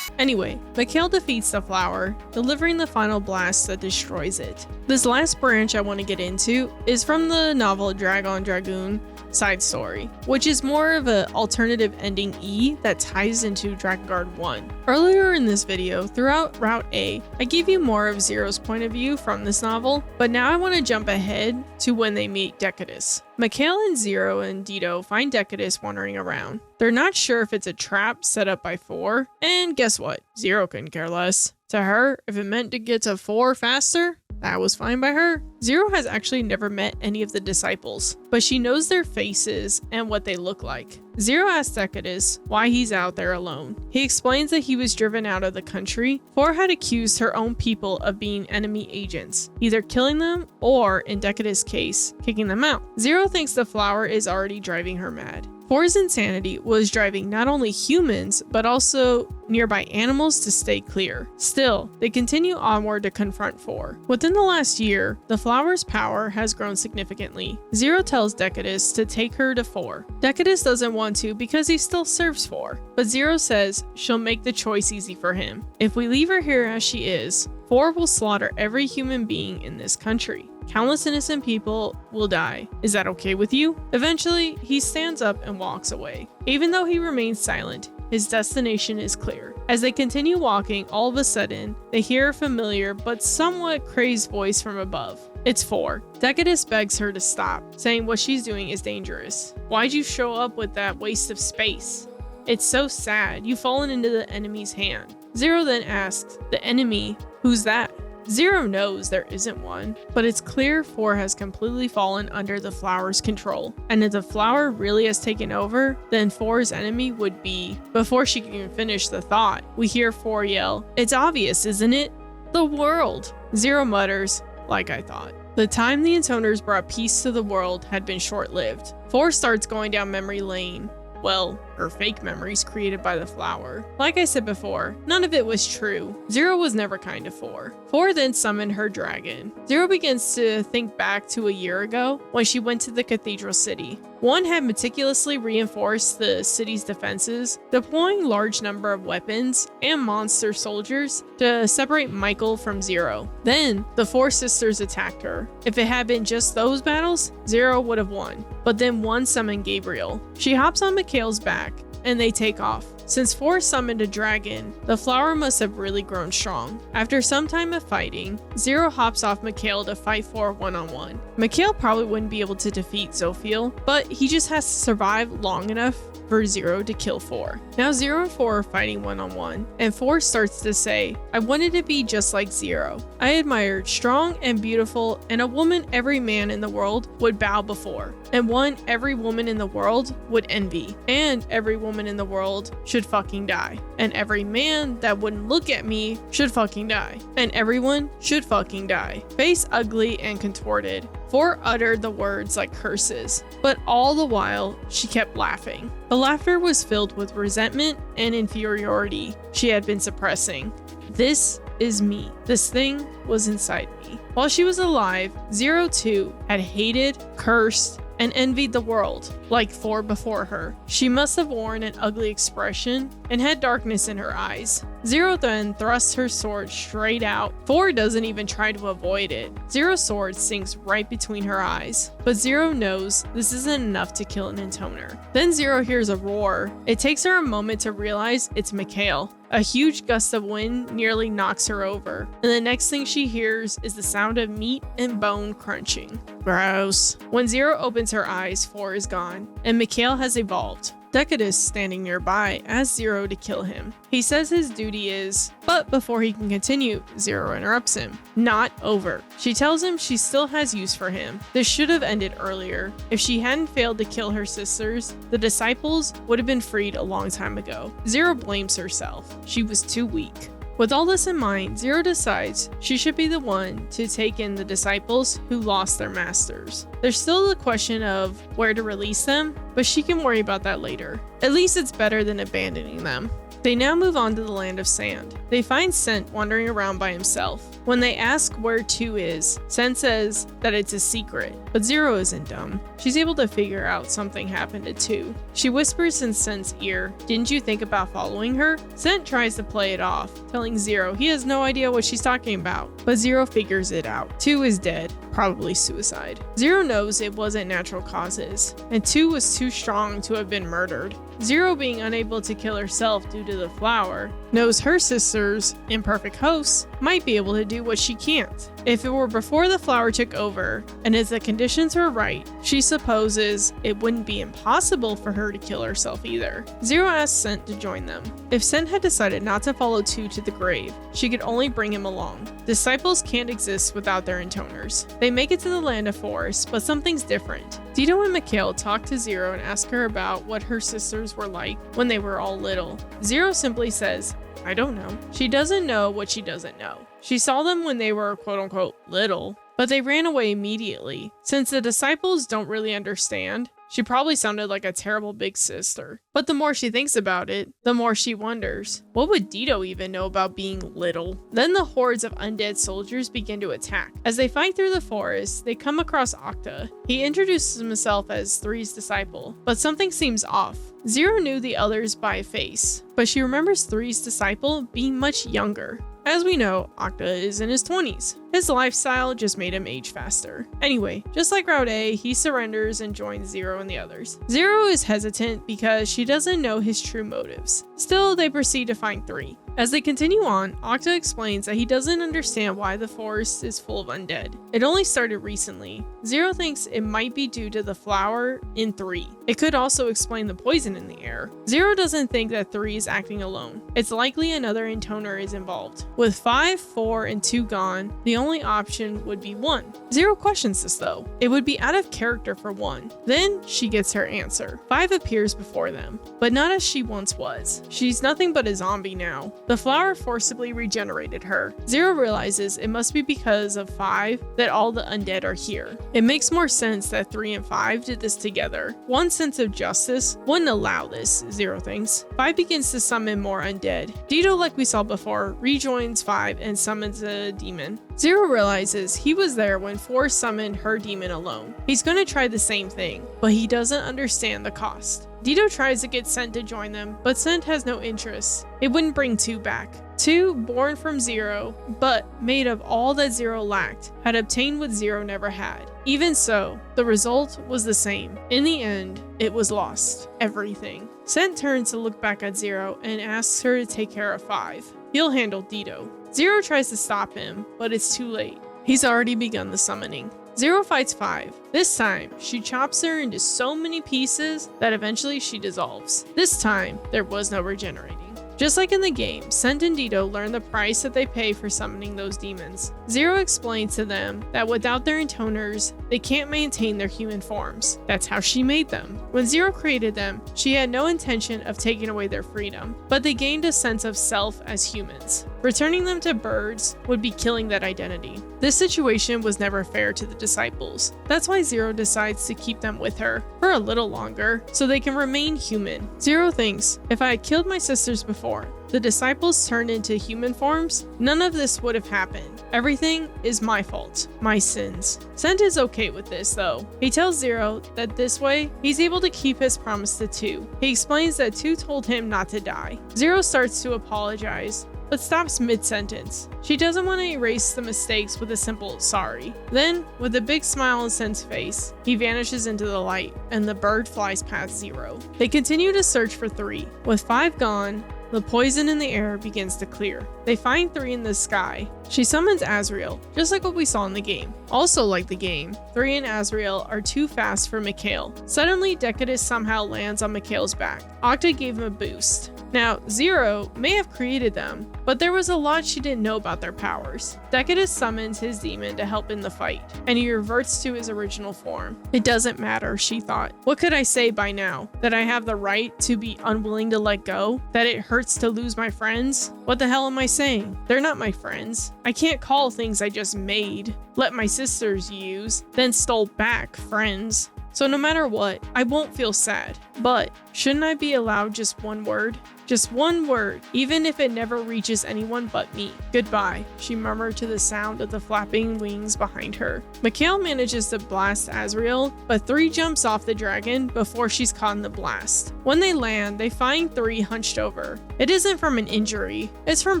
Anyway, Mikhail defeats the flower, delivering the final blast that destroys it. This last branch I want to get into is from the novel Dragon Dragoon side story, which is more of an alternative ending E that ties into Drakengard 1. Earlier in this video, throughout Route A, I gave you more of Zero's point of view from this novel, but now I want to jump ahead to when they meet Decadus. Mikhail and Zero and Dito find Decadus wandering around. They're not sure if it's a trap set up by 4, and guess what? Zero couldn't care less. To her, if it meant to get to 4 faster, that was fine by her. Zero has actually never met any of the disciples, but she knows their faces and what they look like. Zero asks Decadus why he's out there alone. He explains that he was driven out of the country. 4 had accused her own people of being enemy agents, either killing them or, in Decadus' case, kicking them out. Zero thinks the flower is already driving her mad. 4's insanity was driving not only humans, but also nearby animals to stay clear. Still, they continue onward to confront 4. Within the last year, the flower's power has grown significantly. Zero tells Decadus to take her to 4. Decadus doesn't want to because he still serves 4, but Zero says she'll make the choice easy for him. If we leave her here as she is, 4 will slaughter every human being in this country. Countless innocent people will die. Is that okay with you? Eventually, he stands up and walks away. Even though he remains silent, his destination is clear. As they continue walking, all of a sudden, they hear a familiar but somewhat crazed voice from above. It's 4. Decadus begs her to stop, saying what she's doing is dangerous. Why'd you show up with that waste of space? It's so sad. You've fallen into the enemy's hand. Zero then asks, the enemy, who's that? Zero knows there isn't one, but it's clear 4 has completely fallen under the flower's control, and if the flower really has taken over, then 4's enemy would be. Before she can even finish the thought, we hear 4 yell, "It's obvious, isn't it? The world!" Zero mutters, "Like I thought." The time the Intoners brought peace to the world had been short-lived. 4 starts going down memory lane. Well, or fake memories created by the flower. Like I said before, none of it was true. Zero was never kind to 4. 4 then summoned her dragon. Zero begins to think back to a year ago when she went to the cathedral city. 1 had meticulously reinforced the city's defenses, deploying large number of weapons and monster soldiers to separate Michael from Zero. Then, the 4 sisters attacked her. If it had been just those battles, Zero would have won. But then 1 summoned Gabriel. She hops on Mikhail's back, and they take off. Since 4 summoned a dragon, the flower must have really grown strong. After some time of fighting, Zero hops off Mikhail to fight 4 one-on-one. Mikhail probably wouldn't be able to defeat Zophiel, but he just has to survive long enough for Zero to kill 4. Now 0 and 4 are fighting one-on-one, and 4 starts to say, "I wanted to be just like Zero. I admired strong and beautiful and a woman every man in the world would bow before, and one every woman in the world would envy, and every woman in the world should fucking die, and every man that wouldn't look at me should fucking die, and everyone should fucking die." Face ugly and contorted, 4 uttered the words like curses, but all the while she kept laughing. The laughter was filled with resentment and inferiority she had been suppressing. This is me. This thing was inside me. While she was alive, Zero too had hated, cursed, and envied the world, like 4 before her. She must have worn an ugly expression and had darkness in her eyes. Zero then thrusts her sword straight out. 4 doesn't even try to avoid it. Zero's sword sinks right between her eyes, but Zero knows this isn't enough to kill an Intoner. Then Zero hears a roar. It takes her a moment to realize it's Mikhail. A huge gust of wind nearly knocks her over, and the next thing she hears is the sound of meat and bone crunching. Gross. When Zero opens her eyes, 4 is gone, and Mikhail has evolved. Decadus is standing nearby, asks Zero to kill him. He says his duty is, but before he can continue, Zero interrupts him. Not over. She tells him she still has use for him. This should have ended earlier. If she hadn't failed to kill her sisters, the disciples would have been freed a long time ago. Zero blames herself. She was too weak. With all this in mind, Zero decides she should be the one to take in the disciples who lost their masters. There's still the question of where to release them, but she can worry about that later. At least it's better than abandoning them. They now move on to the land of sand. They find Sent wandering around by himself. When they ask where 2 is, Sent says that it's a secret, but Zero isn't dumb. She's able to figure out something happened to 2. She whispers in Sent's ear, "Didn't you think about following her?" Sent tries to play it off, telling Zero he has no idea what she's talking about, but Zero figures it out. 2 is dead, probably suicide. Zero knows it wasn't natural causes, and 2 was too strong to have been murdered. Zero, being unable to kill herself due to the flower, knows her sisters, imperfect hosts, might be able to do what she can't. If it were before the flower took over, and as the conditions were right, she supposes it wouldn't be impossible for her to kill herself either. Zero asks Sent to join them. If Sent had decided not to follow 2 to the grave, she could only bring him along. Disciples can't exist without their Intoners. They make it to the land of forest, but something's different. Dito and Mikhail talk to Zero and ask her about what her sisters were like when they were all little. Zero simply says, "I don't know." She doesn't know what she doesn't know. She saw them when they were quote-unquote little, but they ran away immediately. Since the disciples don't really understand, she probably sounded like a terrible big sister. But the more she thinks about it, the more she wonders, what would Dito even know about being little? Then the hordes of undead soldiers begin to attack. As they fight through the forest, they come across Octa. He introduces himself as 3's disciple, but something seems off. Zero knew the others by face, but she remembers 3's disciple being much younger. As we know, Octa is in his 20s. His lifestyle just made him age faster. Anyway, just like Route A, he surrenders and joins Zero and the others. Zero is hesitant because she doesn't know his true motives. Still, they proceed to find 3. As they continue on, Octa explains that he doesn't understand why the forest is full of undead. It only started recently. Zero thinks it might be due to the flower in 3. It could also explain the poison in the air. Zero doesn't think that 3 is acting alone. It's likely another Intoner is involved. With 5, 4, and 2 gone, the only option would be 1. Zero questions this though. It would be out of character for 1. Then she gets her answer. 5 appears before them, but not as she once was. She's nothing but a zombie now. The flower forcibly regenerated her. Zero realizes it must be because of 5 that all the undead are here. It makes more sense that 3 and 5 did this together. One sense of justice wouldn't allow this, Zero thinks. 5 begins to summon more undead. Dito, like we saw before, rejoins 5 and summons a demon. Zero realizes he was there when 4 summoned her demon alone. He's gonna try the same thing, but he doesn't understand the cost. Dito tries to get Sent to join them, but Sent has no interest. It wouldn't bring 2 back. 2, born from Zero, but made of all that Zero lacked, had obtained what Zero never had. Even so, the result was the same. In the end, it was lost. Everything. Sent turns to look back at Zero and asks her to take care of 5. He'll handle Dito. Zero tries to stop him, but it's too late. He's already begun the summoning. Zero fights 5. This time, she chops her into so many pieces that eventually she dissolves. This time, there was no regenerating. Just like in the game, Sent and Dito learn the price that they pay for summoning those demons. Zero explains to them that without their Intoners, they can't maintain their human forms. That's how she made them. When Zero created them, she had no intention of taking away their freedom, but they gained a sense of self as humans. Returning them to birds would be killing that identity. This situation was never fair to the disciples. That's why Zero decides to keep them with her for a little longer so they can remain human. Zero thinks, if I had killed my sisters before the disciples turned into human forms, none of this would have happened. Everything is my fault, my sins. Sent is okay with this though. He tells Zero that this way, he's able to keep his promise to 2. He explains that 2 told him not to die. Zero starts to apologize, but stops mid-sentence. She doesn't want to erase the mistakes with a simple sorry. Then, with a big smile on Sent's face, he vanishes into the light, and the bird flies past Zero. They continue to search for 3. With 5 gone, the poison in the air begins to clear. They find 3 in the sky. She summons Azrael, just like what we saw in the game. Also like the game, 3 and Azrael are too fast for Mikhail. Suddenly, Decadus somehow lands on Mikhail's back. Octa gave him a boost. Now, Zero may have created them, but there was a lot she didn't know about their powers. Decadus summons his demon to help in the fight, and he reverts to his original form. It doesn't matter, she thought. What could I say by now? That I have the right to be unwilling to let go? That it hurts to lose my friends? What the hell am I saying? They're not my friends. I can't call things I just made, let my sisters use, then stole back friends. So no matter what, I won't feel sad. But shouldn't I be allowed just one word? Just one word, even if it never reaches anyone but me. Goodbye, she murmured to the sound of the flapping wings behind her. Mikhail manages to blast Azrael, but 3 jumps off the dragon before she's caught in the blast. When they land, they find 3 hunched over. It isn't from an injury, it's from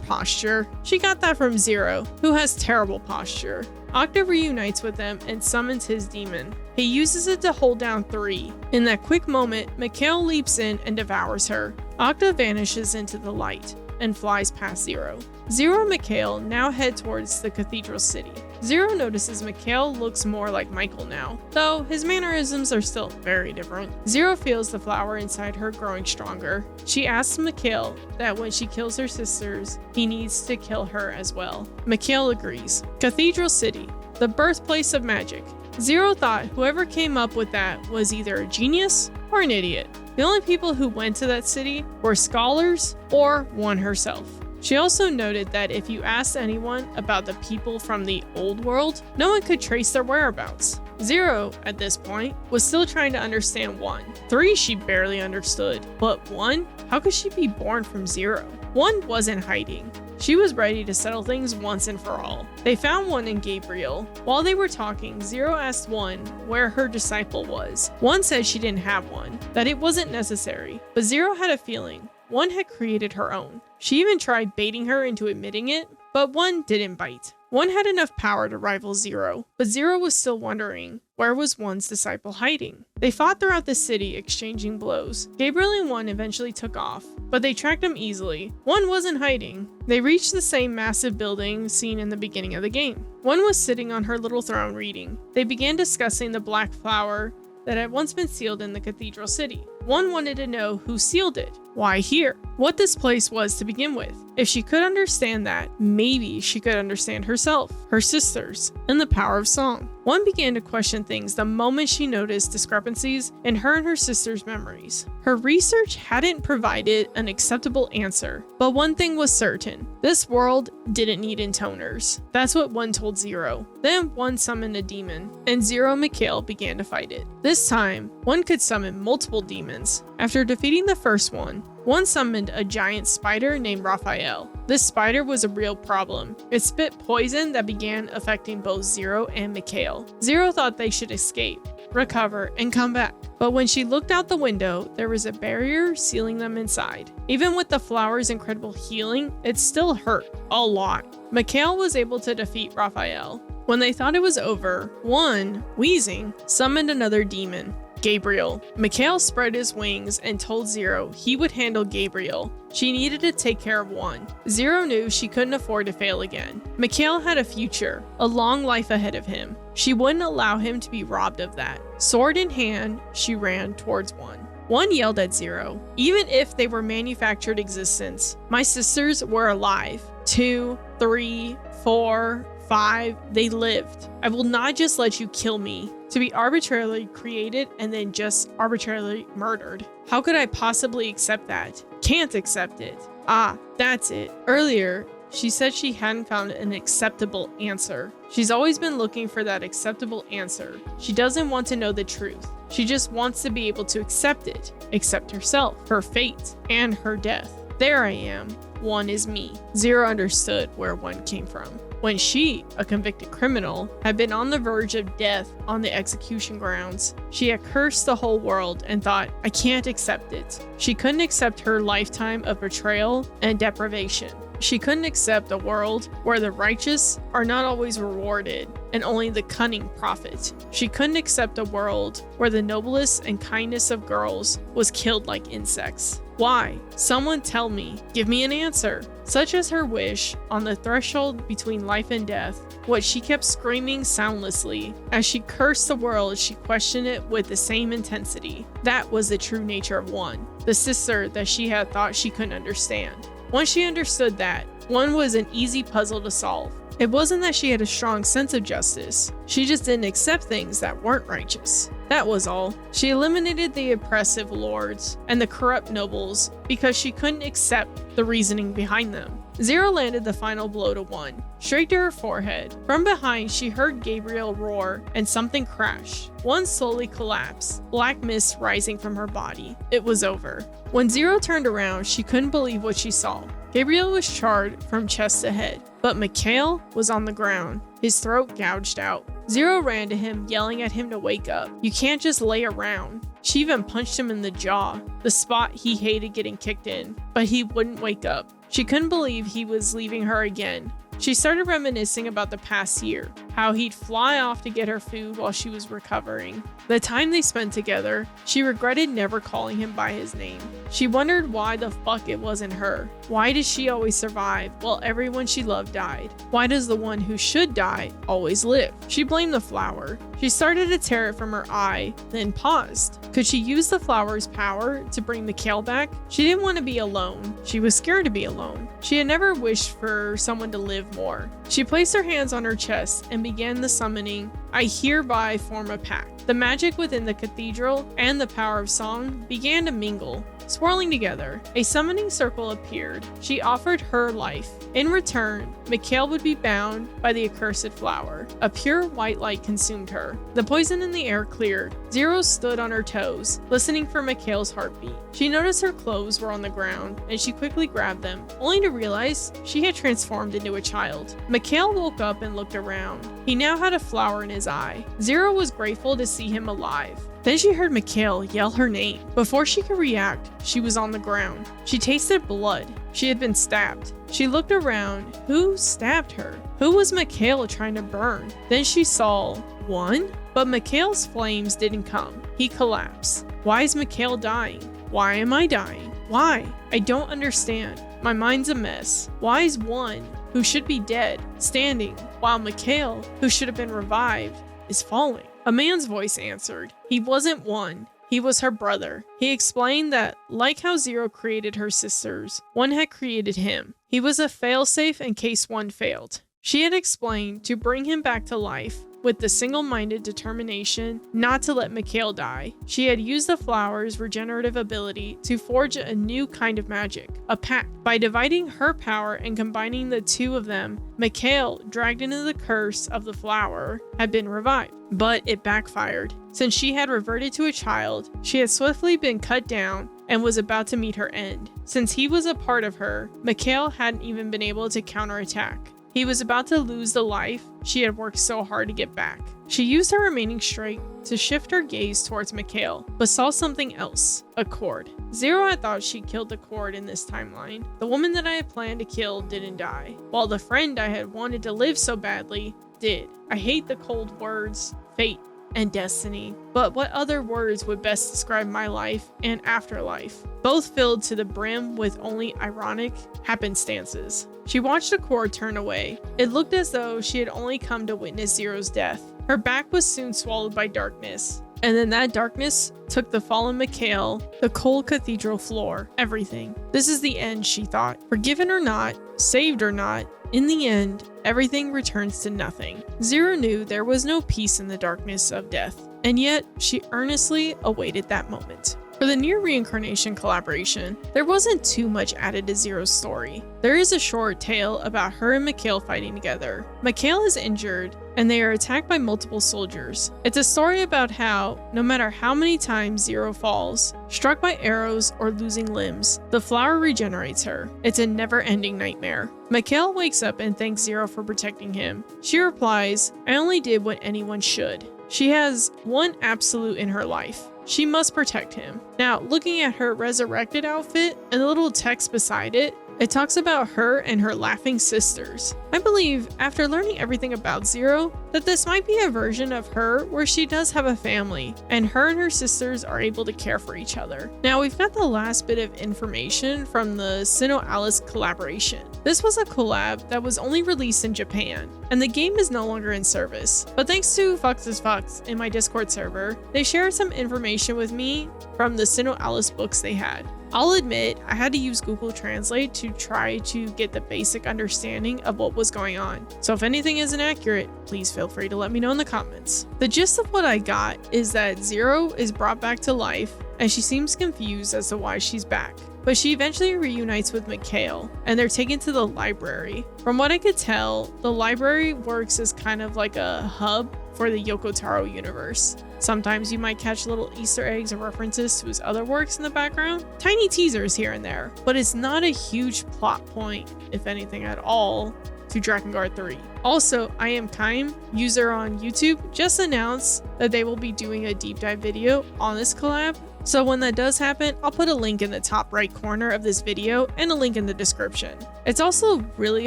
posture. She got that from Zero, who has terrible posture. Octa reunites with them and summons his demon. He uses it to hold down 3. In that quick moment, Mikhail leaps in and devours her. Octa vanishes into the light and flies past Zero. Zero and Mikhail now head towards the cathedral city. Zero notices Mikhail looks more like Michael now, though his mannerisms are still very different. Zero feels the flower inside her growing stronger. She asks Mikhail that when she kills her sisters, he needs to kill her as well. Mikhail agrees. Cathedral City, the birthplace of magic. Zero thought whoever came up with that was either a genius or an idiot. The only people who went to that city were scholars or one herself. She also noted that if you asked anyone about the people from the old world, no one could trace their whereabouts. Zero, at this point, was still trying to understand 1. 3 she barely understood, but 1? How could she be born from 0? 1 wasn't hiding. She was ready to settle things once and for all. They found 1 in Gabriel. While they were talking, 0 asked 1 where her disciple was. 1 said she didn't have one, that it wasn't necessary, but 0 had a feeling 1 had created her own. She even tried baiting her into admitting it, but 1 didn't bite. 1 had enough power to rival 0, but 0 was still wondering, where was 1's disciple hiding? They fought throughout the city, exchanging blows. Gabriel and 1 eventually took off, but they tracked him easily. 1 wasn't hiding. They reached the same massive building seen in the beginning of the game. 1 was sitting on her little throne reading. They began discussing the black flower that had once been sealed in the cathedral city. One wanted to know who sealed it, why here, what this place was to begin with. If she could understand that, maybe she could understand herself, her sisters, and the power of song. One began to question things the moment she noticed discrepancies in her and her sister's memories. Her research hadn't provided an acceptable answer, but one thing was certain. This world didn't need Intoners. That's what one told Zero. Then one summoned a demon, and Zero and Mikhail began to fight it. This time, one could summon multiple demons. After defeating the first one summoned a giant spider named Raphael. This spider was a real problem. It spit poison that began affecting both Zero and Mikhail. Zero thought they should escape, recover, and come back. But when she looked out the window, there was a barrier sealing them inside. Even with the flower's incredible healing, it still hurt a lot. Mikhail was able to defeat Raphael. When they thought it was over, one, wheezing, summoned another demon, Gabriel. Mikhail spread his wings and told Zero he would handle Gabriel. She needed to take care of one. Zero knew she couldn't afford to fail again. Mikhail had a future, a long life ahead of him. She wouldn't allow him to be robbed of that. Sword in hand, she ran towards one. One yelled at Zero, "Even if they were manufactured existence, my sisters were alive. 2, 3, 4, 5, they lived. I will not just let you kill me, to be arbitrarily created and then just arbitrarily murdered. How could I possibly accept that? Can't accept it." Ah, that's it. Earlier, she said she hadn't found an acceptable answer. She's always been looking for that acceptable answer. She doesn't want to know the truth. She just wants to be able to accept it, accept herself, her fate, and her death. There I am. One is me. Zero understood where one came from. When she, a convicted criminal, had been on the verge of death on the execution grounds, she had cursed the whole world and thought, I can't accept it. She couldn't accept her lifetime of betrayal and deprivation. She couldn't accept a world where the righteous are not always rewarded and only the cunning profit. She couldn't accept a world where the noblest and kindest of girls was killed like insects. Why? Someone tell me. Give me an answer. Such as her wish on the threshold between life and death, what she kept screaming soundlessly. As she cursed the world, she questioned it with the same intensity. That was the true nature of one, the sister that she had thought she couldn't understand. Once she understood that, one was an easy puzzle to solve. It wasn't that she had a strong sense of justice. She just didn't accept things that weren't righteous. That was all. She eliminated the oppressive lords and the corrupt nobles because she couldn't accept the reasoning behind them. Zero landed the final blow to one, straight to her forehead. From behind, she heard Gabriel roar and something crashed. One slowly collapsed, black mist rising from her body. It was over. When Zero turned around, she couldn't believe what she saw. Gabriel was charred from chest to head, but Mikhail was on the ground, his throat gouged out. Zero ran to him, yelling at him to wake up. You can't just lay around. She even punched him in the jaw, the spot he hated getting kicked in, but he wouldn't wake up. She couldn't believe he was leaving her again. She started reminiscing about the past year, how he'd fly off to get her food while she was recovering. The time they spent together, she regretted never calling him by his name. She wondered why the fuck it wasn't her. Why does she always survive while everyone she loved died? Why does the one who should die always live? She blamed the flower. She started to tear it from her eye, then paused. Could she use the flower's power to bring Mikhail back? She didn't want to be alone. She was scared to be alone. She had never wished for someone to live more. She placed her hands on her chest and began the summoning. I hereby form a pact. The magic within the cathedral and the power of song began to mingle, swirling together. A summoning circle appeared. She offered her life. In return, Mikhail would be bound by the accursed flower. A pure white light consumed her. The poison in the air cleared. Zero stood on her toes, listening for Mikhail's heartbeat. She noticed her clothes were on the ground, and she quickly grabbed them, only to realize she had transformed into a child. Mikhail woke up and looked around. He now had a flower in his eye. Zero was grateful to see him alive. Then she heard Mikhail yell her name. Before she could react, she was on the ground. She tasted blood. She had been stabbed. She looked around. Who stabbed her? Who was Mikhail trying to burn? Then she saw one, but Mikhail's flames didn't come. He collapsed. Why is Mikhail dying? Why am I dying? Why? I don't understand. My mind's a mess. Why is one, who should be dead, standing, while Mikhail, who should have been revived, is falling? A man's voice answered. He wasn't one. He was her brother. He explained that, like how Zero created her sisters, one had created him. He was a failsafe in case one failed. She had explained to bring him back to life with the single-minded determination not to let Mikhail die. She had used the flower's regenerative ability to forge a new kind of magic, a pact. By dividing her power and combining the two of them, Mikhail, dragged into the curse of the flower, had been revived. But it backfired. Since she had reverted to a child, she had swiftly been cut down and was about to meet her end. Since he was a part of her, Mikhail hadn't even been able to counterattack. He was about to lose the life she had worked so hard to get back. She used her remaining strength to shift her gaze towards Mikhail, but saw something else, a cord. Zero had thought she killed the cord in this timeline. The woman that I had planned to kill didn't die, while the friend I had wanted to live so badly did. I hate the cold words, fate and destiny, but what other words would best describe my life and afterlife? Both filled to the brim with only ironic happenstances. She watched the cord turn away. It looked as though she had only come to witness Zero's death. Her back was soon swallowed by darkness, and then that darkness took the fallen Mikhail, the cold cathedral floor, everything. This is the end, she thought. Forgiven or not, saved or not, in the end, everything returns to nothing. Zero knew there was no peace in the darkness of death, and yet she earnestly awaited that moment. For the Nier Reincarnation collaboration, there wasn't too much added to Zero's story. There is a short tale about her and Mikhail fighting together. Mikhail is injured, and they are attacked by multiple soldiers. It's a story about how, no matter how many times Zero falls, struck by arrows or losing limbs, the flower regenerates her. It's a never-ending nightmare. Mikhail wakes up and thanks Zero for protecting him. She replies, "I only did what anyone should." She has one absolute in her life. She must protect him. Now, looking at her resurrected outfit and the little text beside it, it talks about her and her laughing sisters. I believe, after learning everything about Zero, that this might be a version of her where she does have a family, and her sisters are able to care for each other. Now, we've got the last bit of information from the Sinoalice collaboration. This was a collab that was only released in Japan, and the game is no longer in service. But thanks to Fox's Fox in my Discord server, they shared some information with me from the Sinoalice books they had. I'll admit, I had to use Google Translate to try to get the basic understanding of what was going on. So if anything isn't accurate, please feel free to let me know in the comments. The gist of what I got is that Zero is brought back to life, and she seems confused as to why she's back. But she eventually reunites with Mikhail, and they're taken to the library. From what I could tell, the library works as kind of like a hub for the Yoko Taro universe. Sometimes you might catch little Easter eggs or references to his other works in the background, tiny teasers here and there, but it's not a huge plot point, if anything at all, to Drakengard 3. Also, I Am Kaim, user on YouTube, just announced that they will be doing a deep dive video on this collab. So when that does happen, I'll put a link in the top right corner of this video and a link in the description. It's also really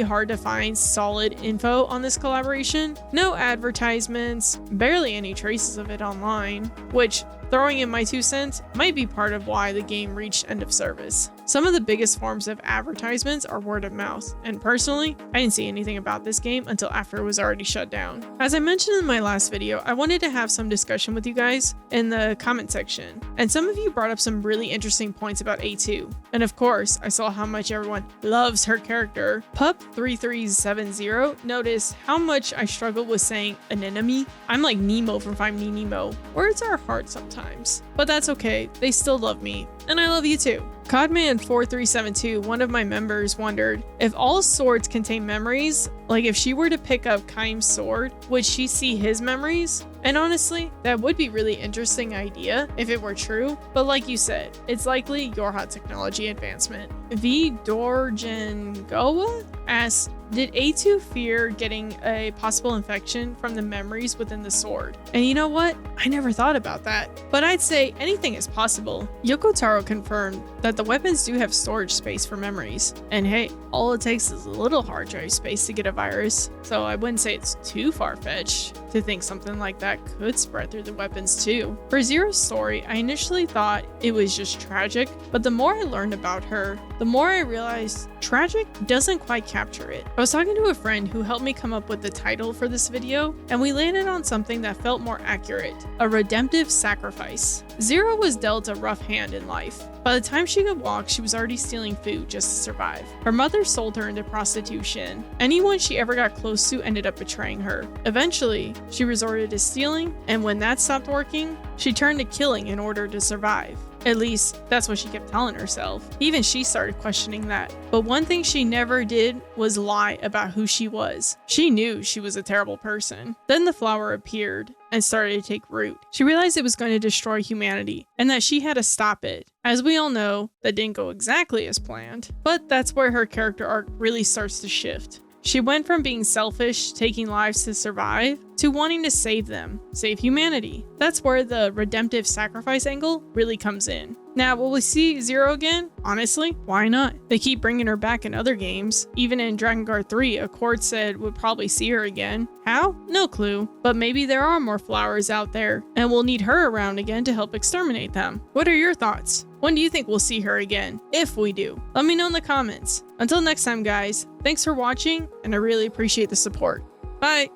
hard to find solid info on this collaboration. No advertisements, barely any traces of it online, which, throwing in my 2 cents, might be part of why the game reached end of service. Some of the biggest forms of advertisements are word of mouth, and personally, I didn't see anything about this game until after it was already shut down. As I mentioned in my last video, I wanted to have some discussion with you guys in the comment section, and some of you brought up some really interesting points about A2. And of course, I saw how much everyone loves her character. Pup3370 noticed how much I struggle with saying anemone. I'm like Nemo from Finding Nemo. Words are hard sometimes, but that's okay. They still love me, and I love you too. Codman4372, one of my members, wondered if all swords contain memories, like if she were to pick up Kaim's sword, would she see his memories? And honestly, that would be really interesting idea if it were true, but like you said, it's likely your hot technology advancement. V. Dorjengoa asks, did A2 fear getting a possible infection from the memories within the sword? And you know what? I never thought about that. But I'd say anything is possible. Yoko Taro confirmed that the weapons do have storage space for memories. And hey, all it takes is a little hard drive space to get a virus. So I wouldn't say it's too far-fetched to think something like that could spread through the weapons too. For Zero's story, I initially thought it was just tragic, but the more I learned about her, the more I realized tragic doesn't quite capture it. I was talking to a friend who helped me come up with the title for this video, and we landed on something that felt more accurate: a redemptive sacrifice. Zero was dealt a rough hand in life. By the time she could walk, she was already stealing food just to survive. Her mother sold her into prostitution. Anyone she ever got close to ended up betraying her. Eventually, she resorted to stealing, and when that stopped working, she turned to killing in order to survive. At least, that's what she kept telling herself. Even she started questioning that. But one thing she never did was lie about who she was. She knew she was a terrible person. Then the flower appeared and started to take root. She realized it was going to destroy humanity, and that she had to stop it. As we all know, that didn't go exactly as planned. But that's where her character arc really starts to shift. She went from being selfish, taking lives to survive, to wanting to save them, save humanity. That's where the redemptive sacrifice angle really comes in. Now, will we see Zero again? Honestly, why not? They keep bringing her back in other games. Even in Drakengard 3, Accord said we'll probably see her again. How? No clue. But maybe there are more flowers out there, and we'll need her around again to help exterminate them. What are your thoughts? When do you think we'll see her again? If we do. Let me know in the comments. Until next time, guys, thanks for watching, and I really appreciate the support. Bye!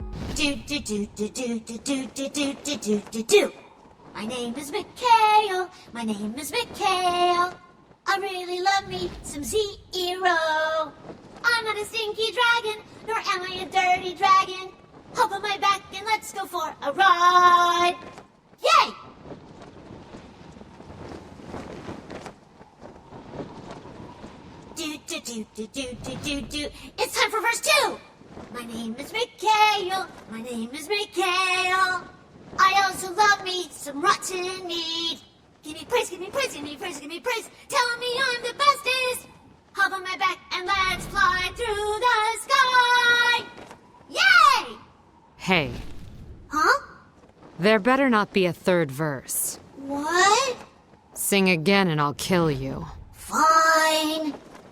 My name is Mikhail. My name is Mikhail. I really love me some Zero. I'm not a stinky dragon, nor am I a dirty dragon. Hop on my back and let's go for a ride. Yay! Do. It's time for verse 2. My name is Mikhail. My name is Mikhail. I also love me some rotten meat. Give me praise, give me praise, give me praise, give me praise. Tell me I'm the bestest. Hop on my back and let's fly through the sky. Yay! Hey, Huh? there better not be a third verse. What? Sing again and I'll kill you. Fine.